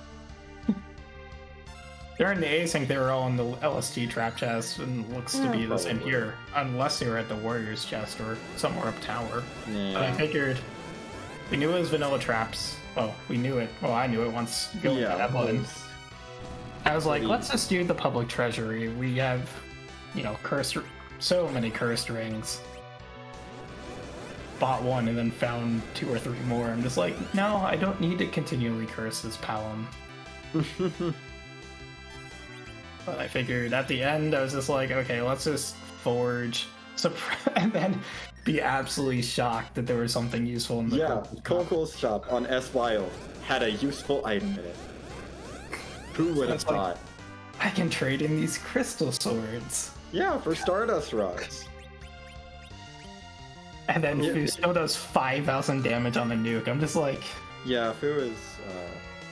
C: During the async, they were all in the LST trap chest, and looks to be the same here, unless they were at the Warriors chest or somewhere up tower.
A: Yeah.
C: But I figured we knew it was vanilla traps. Well, we knew it. Well, I knew it once going to that button. I was like, let's just do the public treasury. We have, cursed, so many cursed rings. Bought one and then found 2 or 3 more. I'm just like, no, I don't need to continually curse this Palom. But I figured at the end, I was just like, okay, let's just forge, and then be absolutely shocked that there was something useful in the
A: Coco's shop on S Wild had a useful item in it. Who would have thought?
C: I can trade in these crystal swords.
A: Yeah, for Stardust rods.
C: And then Fu still does 5,000 damage on the nuke. I'm just like...
A: Yeah, Fu is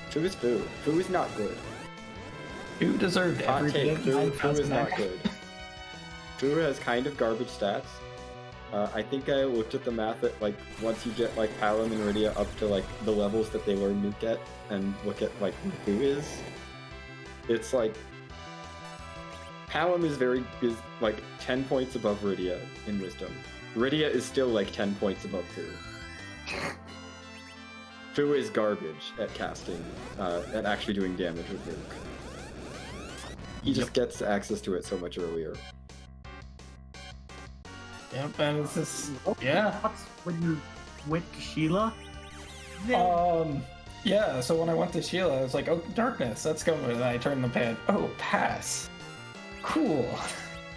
A: Fu is not good.
C: Who deserved
A: Hot
C: every
A: take,
C: bit of
A: Fu is not
C: 9,000?
A: good. Fu has kind of garbage stats. I think I looked at the math at like once you get like Palom and Iridia up to like the levels that they learn Nuke at, and look at like who Fu is. It's like Palom is like 10 points above Iridia in Wisdom. Iridia is still like 10 points above Fu. Fu is garbage at casting, at actually doing damage with Nuke. He just gets access to it so much earlier.
C: Yep, and it's just
B: What were your
C: yeah.
B: thoughts when you went to Sheila?
C: Yeah, so when I went to Sheila, I was like, oh, darkness, let's go. And I turned the pad. Oh, pass. Cool.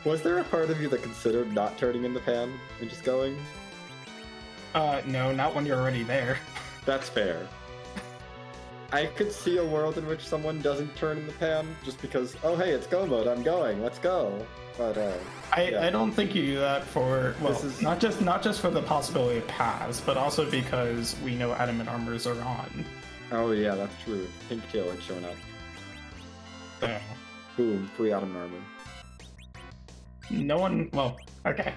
A: Was there a part of you that considered not turning in the pan and just going?
C: No, not when you're already there.
A: That's fair. I could see a world in which someone doesn't turn in the pan just because, oh hey, it's go mode, I'm going, let's go. But yeah.
C: I don't think you do that for, well,
A: This is-
C: not just for the possibility of pass, but also because we know adamant armors are on.
A: Oh yeah, that's true. Pink tail had shown up.
C: So,
A: Boom, free autumn armor.
C: no one, well, okay.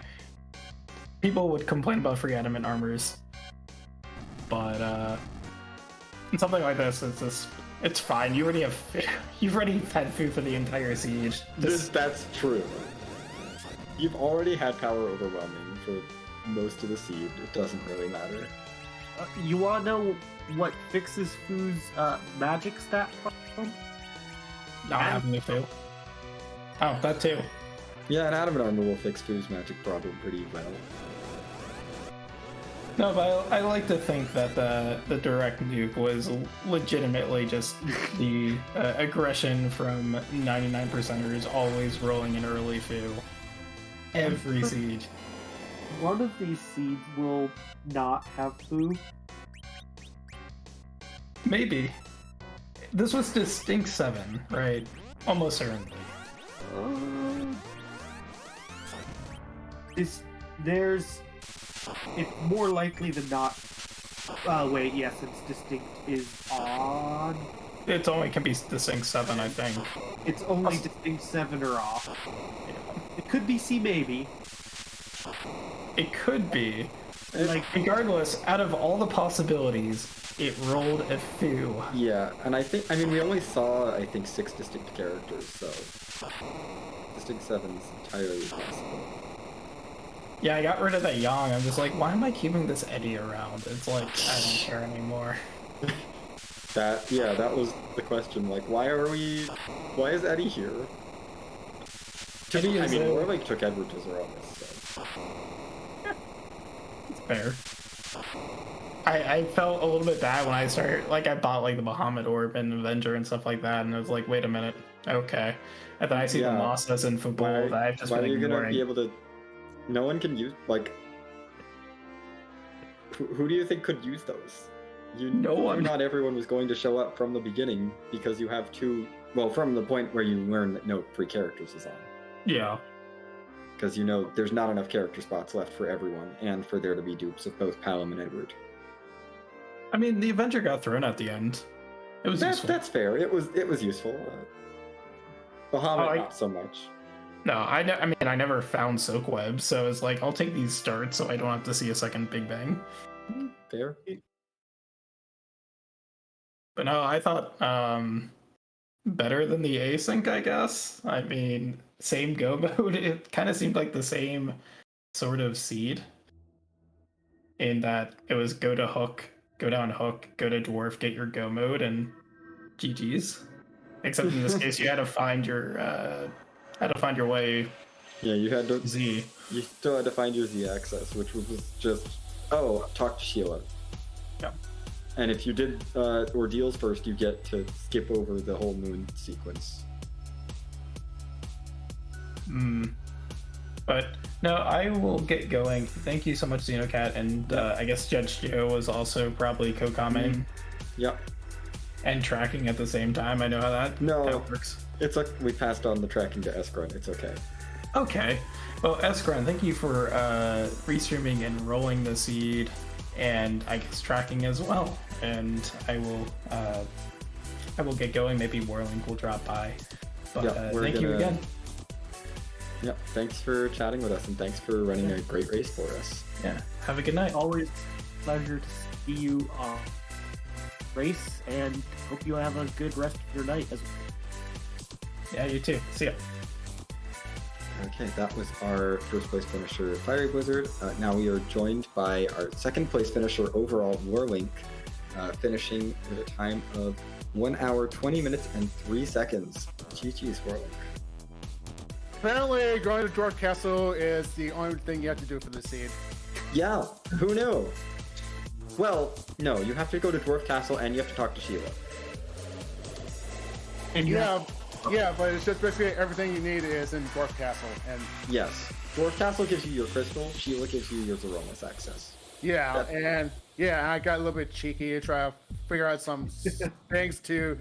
C: People would complain about free adamant armors, but in something like this, it's fine. You already have, you've already had food for the entire siege.
A: That's true. You've already had power overwhelming for most of the seed. It doesn't really matter.
B: You wanna know what fixes Fu's magic stat problem?
C: Not having a fail. Oh, that too.
A: Yeah, an adamant armor will fix Fu's magic problem pretty well.
C: No, but I like to think that the direct nuke was legitimately just the aggression from 99%ers always rolling in early Fu. Every siege.
B: One of these seeds will not have Fu.
C: Maybe. This was Distinct 7, right? Almost certainly.
B: It's more likely than not. Wait, yes, it's distinct is on.
C: It only can be Distinct 7, I think.
B: It's only distinct 7 or off. It could be C maybe.
C: It could be.
B: Like,
C: Regardless, out of all the possibilities, it rolled a Fu.
A: Yeah, and I mean, we only saw, I think, 6 distinct characters, so distinct 7's entirely possible.
C: Yeah, I got rid of that Yang. I'm just like, why am I keeping this Eddie around? It's like, I don't care anymore.
A: That was the question. Like, why is Eddie here?
C: Eddie
A: I
C: is
A: mean,
C: a-
A: Warwick took Edward to Zeralis, so.
C: It's fair. I felt a little bit bad when I started, like, I bought, like, the Bahamut Orb and Avenger and stuff like that, and I was like, wait a minute, okay. And then I see the
A: Yeah.
C: Mossas in football that I've just
A: why are
C: been
A: you gonna
C: ignoring.
A: be able to... No one can use, like... Who do you think could use those?
C: No one.
A: Not everyone was going to show up from the beginning, because you have two... Well, from the point where you learn that no free characters is on.
C: Yeah.
A: Because you know there's not enough character spots left for everyone, and for there to be dupes of both Palom and Edward.
C: I mean, the Avenger got thrown at the end. It was useful.
A: That's fair. It was useful. Bahamut,
C: I-
A: not so much.
C: No, I mean, I never found Soak Web, so it's like, I'll take these starts so I don't have to see a second Big Bang.
A: Fair.
C: But no, I thought better than the async, I guess. I mean, same go mode. It kind of seemed like the same sort of seed in that it was go to hook, go down hook, go to dwarf, get your go mode, and GG's. Except in this case, you had to find your way
A: Yeah, you had to.
C: Z.
A: You still had to find your Z access, which was just talk to Sheila.
C: Yeah.
A: And if you did ordeals first, you get to skip over the whole moon sequence.
C: But no, I will get going. Thank you so much, Xenocat, and I guess Judge Joe was also probably co-commenting
A: Yep.
C: and tracking at the same time. I know how that works.
A: It's like we passed on the tracking to Escron. It's okay.
C: Okay. Well, Escron, thank you for restreaming and rolling the seed, and I guess tracking as well. And I will get going. Maybe Warlink will drop by. But
A: Yeah,
C: thank you again.
A: Yeah, thanks for chatting with us, and thanks for running a great race for us.
C: Yeah, have a good night.
B: Always a pleasure to see you race, and hope you have a good rest of your night.
C: Yeah, you too. See ya.
A: Okay, that was our first place finisher, Fiery Blizzard. Now we are joined by our second place finisher overall, Warlink, finishing with a time of 1 hour, 20 minutes, and 3 seconds. GG's, Warlink.
D: Apparently, going to Dwarf Castle is the only thing you have to do for the seed.
A: Yeah, who knew? Well, no, you have to go to Dwarf Castle and you have to talk to Sheila.
B: And
D: Yeah, but it's just basically everything you need is in Dwarf Castle, and
A: Yes, Dwarf Castle gives you your crystal, Sheila gives you your Zeromus access.
D: yeah, and I got a little bit cheeky to try to figure out some things to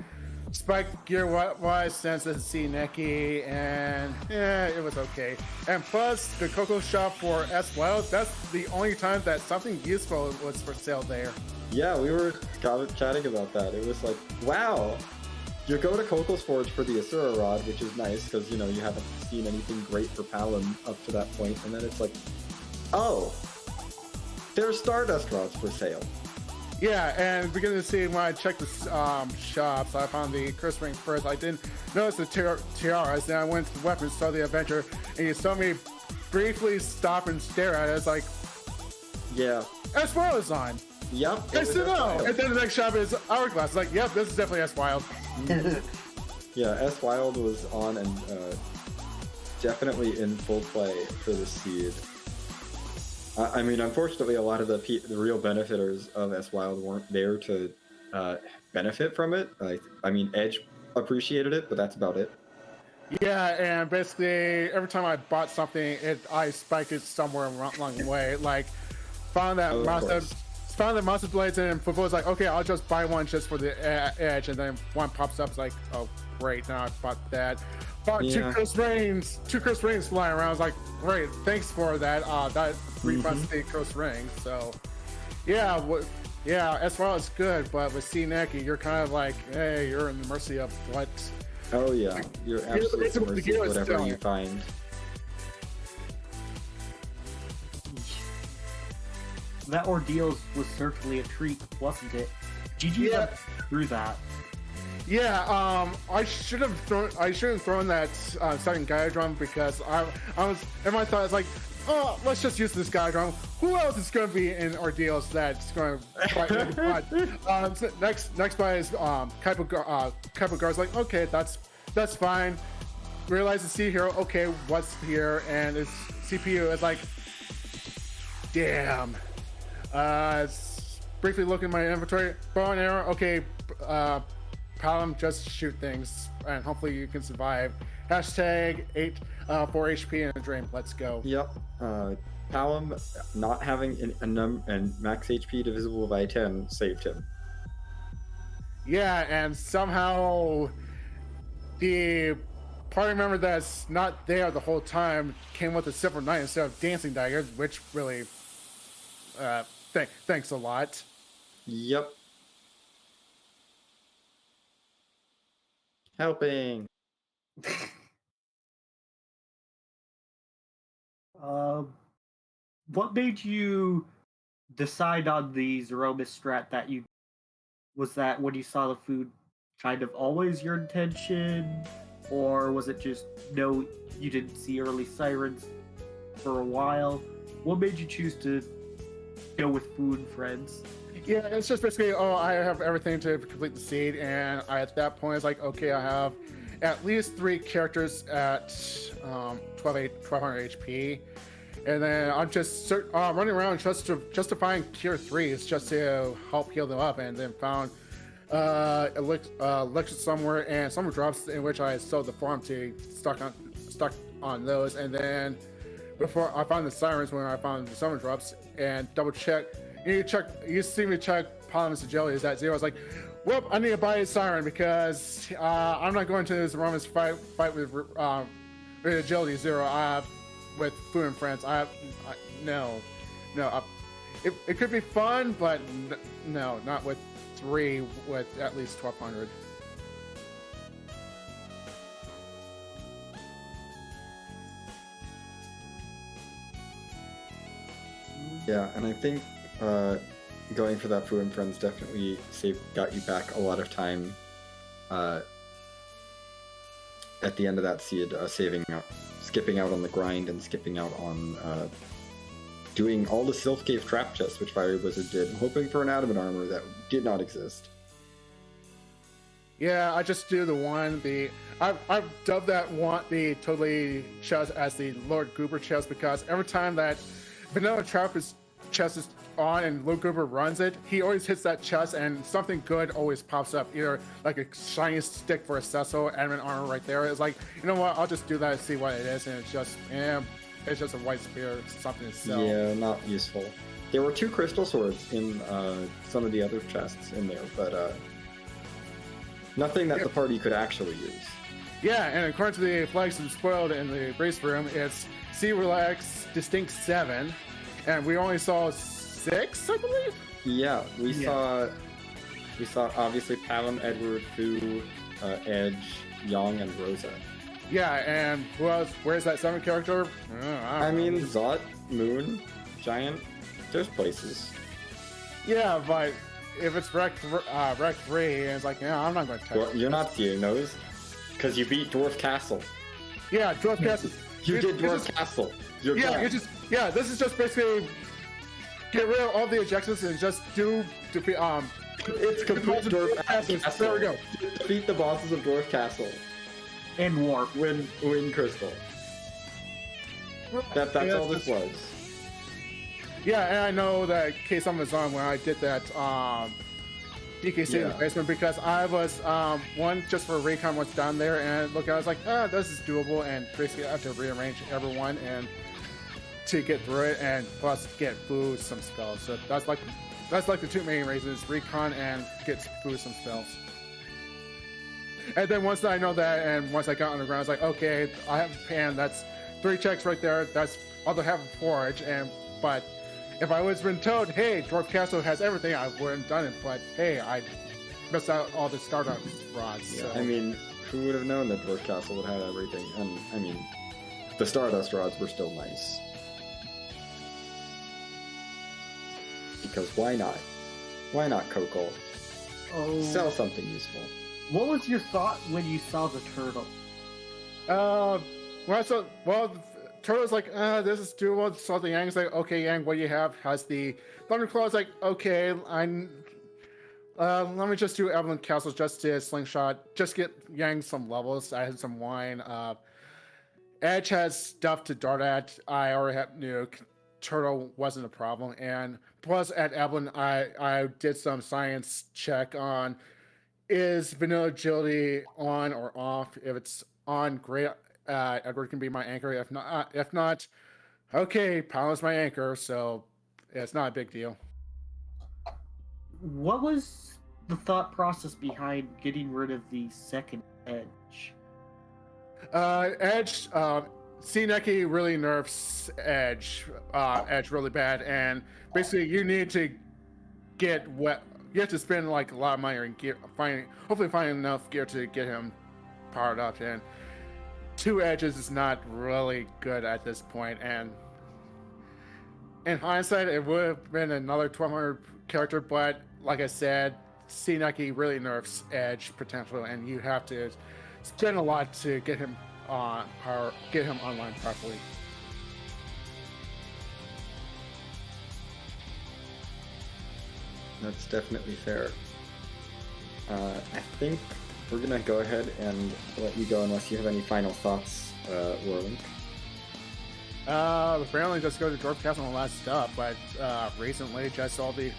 D: spike gear wise since it's C Neki, and it was okay. And plus, the Cocoa Shop for S Wild, that's the only time that something useful was for sale there.
A: Yeah, we were chatting about that. It was like, wow, you go to Coco's Forge for the Asura Rod, which is nice because, you know, you haven't seen anything great for Palom up to that point, and then it's like, oh, there's Stardust Rods for sale.
D: Yeah, and beginning to see when I checked the shops, I found the Curse Ring first. I didn't notice the tiaras, then I went to the weapons, saw the adventure, and you saw me briefly stop and stare at it. It's like,
A: Yeah.
D: S Wild is on.
A: Yep.
D: Nice to know. And then the next shop is Hourglass. It's like, yep, this is definitely S Wild.
A: Yeah, S Wild was on and definitely in full play for the seed. I mean, unfortunately, a lot of the real benefiters of S Wild weren't there to benefit from it. I mean, Edge appreciated it, but that's about it.
D: Yeah, and basically every time I bought something, I spiked it somewhere along the way. Like, found that Monster Blades and Fufu was like, okay, I'll just buy one just for the Edge, and then one pops up, it's like, oh great, now I bought that. Bought two Curse Rings flying around. I was like, great, thanks for that. That refunds the Curse Ring. So, yeah, S Wild is good, but with C Neki, you're kind of like, hey, you're in the mercy of what.
A: Oh yeah, you're absolutely mercy of whatever you find.
B: that ordeal was certainly a treat, wasn't it? GG through that.
D: Yeah, I should have thrown that second Gyrodrum because I was in my thoughts like, oh, let's just use this Gyrodrum. Who else is going to be in ordeals that's going to fight really fun? So next by is Kaipo Guard's like, okay, that's fine. Realize the Sea Hero, okay, what's here? And its CPU is like, damn. Briefly looking at my inventory, bow and arrow, okay, Palom, just shoot things, and hopefully you can survive. Hashtag 4 HP and a drain. Let's go.
A: Yep. Palom not having and max HP divisible by 10 saved him.
D: Yeah, and somehow the party member that's not there the whole time came with a Silver Knight instead of Dancing Dagger, which really, thanks a lot.
A: Yep. Helping.
B: What made you decide on the Zeromus strat that you... Was that when you saw the food kind of always your intention? Or was it just, no, you didn't see early sirens for a while? What made you choose to go with Food and Friends?
D: Yeah, it's just basically, I have everything to complete the seed, and at that point, it's like, okay, I have at least 3 characters at 1200 HP, and then I'm just running around just to find tier 3s just to help heal them up, and then found Elixir somewhere and summer drops in which I sold the farm to stuck on those, and then before I found the sirens when I found the summer drops and double check. You see me check Palom's agility is at 0. I was like, whoop, I need to buy a siren because I'm not going to this Roman's fight with agility 0 with Food and Friends. No. It could be fun, but no, not with 3 with at least 1200.
A: Yeah, and I think going for that Fu and Friends definitely got you back a lot of time at the end of that seed, skipping out on the grind and skipping out on doing all the Sylph Cave trap chests, which Fiery Wizard did, hoping for an Adamant armor that did not exist.
D: Yeah, I just do the one. I've dubbed that one the totally chest as the Lord Goober chest because every time that Vanilla Trapper's chest is on and Lord Goober runs it, he always hits that chest and something good always pops up. Either like a shiny stick for a Cecil, Adamant armor right there. It's like, you know what? I'll just do that and see what it is, and it's just a white spear, something to sell.
A: Yeah, not useful. There were 2 crystal swords in some of the other chests in there, but nothing that the party could actually use.
D: Yeah, and according to the flags and spoiled in the race room, it's C-Relax Distinct 7, and we only saw 6, I believe?
A: Yeah, we saw obviously Palom, Edward, Fu, Edge, Yang, and Rosa.
D: Yeah, and who else? Where's that 7th character?
A: I mean, Zot, Moon, Giant, there's places.
D: Yeah, but if it's Rec 3, and it's like, yeah, I'm not going to touch
A: Well, you're not seeing those, because you beat Dwarf Castle.
D: Yeah, Dwarf Castle.
A: You did Dwarf Castle. You're
D: Yeah,
A: done.
D: this is just basically get rid of all the objectives and just defeat,
A: It's complete Dwarf Castle.
D: There we go.
A: Defeat the bosses of Dwarf Castle.
B: And warp.
A: Win Crystal. That's all this was.
D: Yeah, and I know that case on was on when I did that DKC in the basement because I was one just for recon was down there and look, I was like, this is doable, and basically I have to rearrange everyone and to get through it, and plus get Fu some spells. So that's like the 2 main reasons: recon and get Fu some spells. And then once I know that, and once I got on the ground, I was like, okay, I have a pan. That's 3 checks right there. That's I'll have a forage, but if I was been told, hey, Dwarf Castle has everything, I wouldn't done it. But hey, I missed out all the Stardust rods.
A: Yeah,
D: So.
A: I mean, who would have known that Dwarf Castle would have everything? And I mean, the Stardust rods were still nice. Because why not? Why not, Coco?
B: Oh.
A: Sell something useful.
B: What was your thought when you saw the turtle?
D: Turtle's like, this is doable. So the Yang's like, okay, Yang, what do you have? Has the Thunderclaw's like, okay, let me just do Evelyn Castle just to slingshot, just get Yang some levels. I had some wine. Edge has stuff to dart at. I already have nuke. Turtle wasn't a problem, and plus at Evelyn, I did some science check on is Vanilla Agility on or off. If it's on, great. Edward can be my anchor. If not, okay, Palom's my anchor, so it's not a big deal.
B: What was the thought process behind getting rid of the second Edge?
D: Edge, Sineki really nerfs Edge really bad, and basically you need to get wet. You have to spend like a lot of money and hopefully find enough gear to get him powered up, and 2 edges is not really good at this point, and in hindsight it would have been another 1200 character, but like I said, Sineki really nerfs Edge potential, and you have to spend a lot to get him get him online properly.
A: That's definitely fair. I think we're gonna go ahead and let you go unless you have any final thoughts, Warlink.
D: Apparently just go to Dwarf Castle and all that stuff, but recently just saw the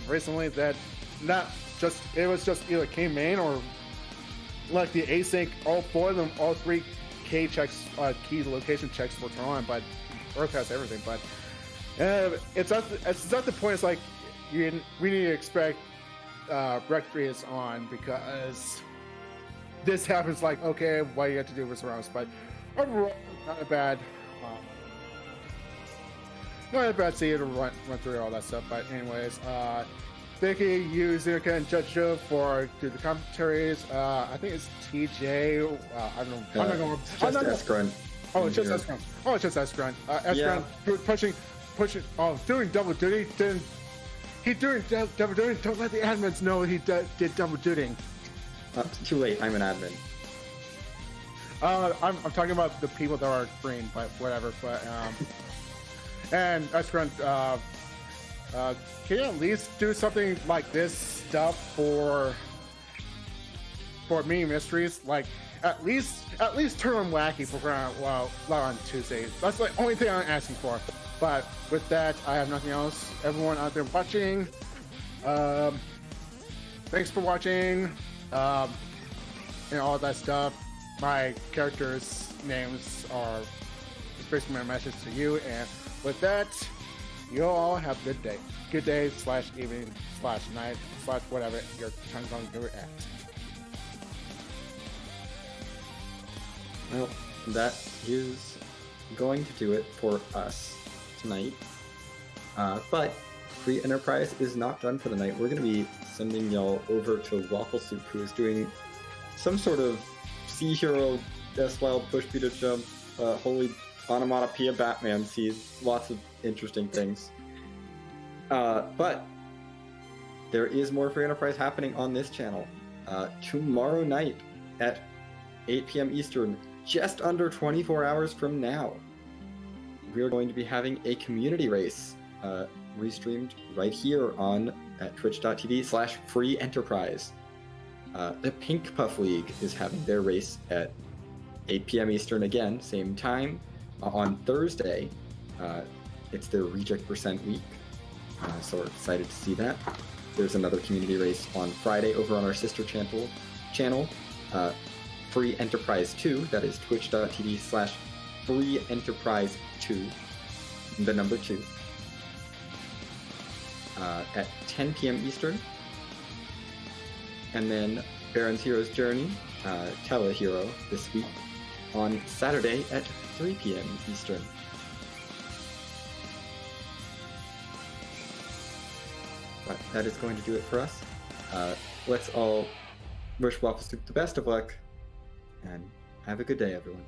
D: recently that not just it was just either King Main or like the async, all 4 of them, all 3 key checks, key location checks were on, but Earth has everything. But it's at the point. It's like we need to expect Rec 3 is on, because this happens. Like, okay, what you have to do with surrounds, but overall, not a bad scene to run through all that stuff. But anyways, thank you, Zunika and Judge Joe, for the commentaries. I think it's TJ. I don't know. I'm not going.
A: Just Esgrunt.
D: Oh, it's just Esgrunt. Esgrunt pushing, doing double duty, then he doing double duty. Don't let the admins know he did double duty.
A: Too late. I'm an admin.
D: I'm talking about the people that are green, but whatever. But and that's going. Can you at least do something like this stuff for mini mysteries? Like at least turn on wacky for on Tuesday. That's the only thing I'm asking for. But with that, I have nothing else. Everyone out there watching, thanks for watching, and all that stuff. My characters' names are just basically my message to you. And with that, you all have a good day. Good day / evening / night / whatever your time zone you're at.
A: Well, that is going to do it for us tonight. But Free Enterprise is not done for the night. We're going to be sending y'all over to Waffle Soup, who is doing some sort of Sea Hero, Death Wild, Push Peter Jump, Holy Onomatopoeia Batman sees lots of interesting things. But there is more Free Enterprise happening on this channel. Tomorrow night at 8 p.m. Eastern, just under 24 hours from now, we are going to be having a community race restreamed right here at twitch.tv/Free Enterprise. The Pink Puff League is having their race at 8 p.m. Eastern again, same time. On Thursday, it's their Reject Percent Week, so we're excited to see that. There's another community race on Friday over on our sister channel, Free Enterprise 2, that is twitch.tv/Free Enterprise 2, the number 2, at 10 p.m. Eastern. And then Baron's Hero's Journey, Telehero, this week on Saturday at 3 p.m. Eastern. But that is going to do it for us. Let's all wish Waffle Soup the best of luck, and have a good day, everyone.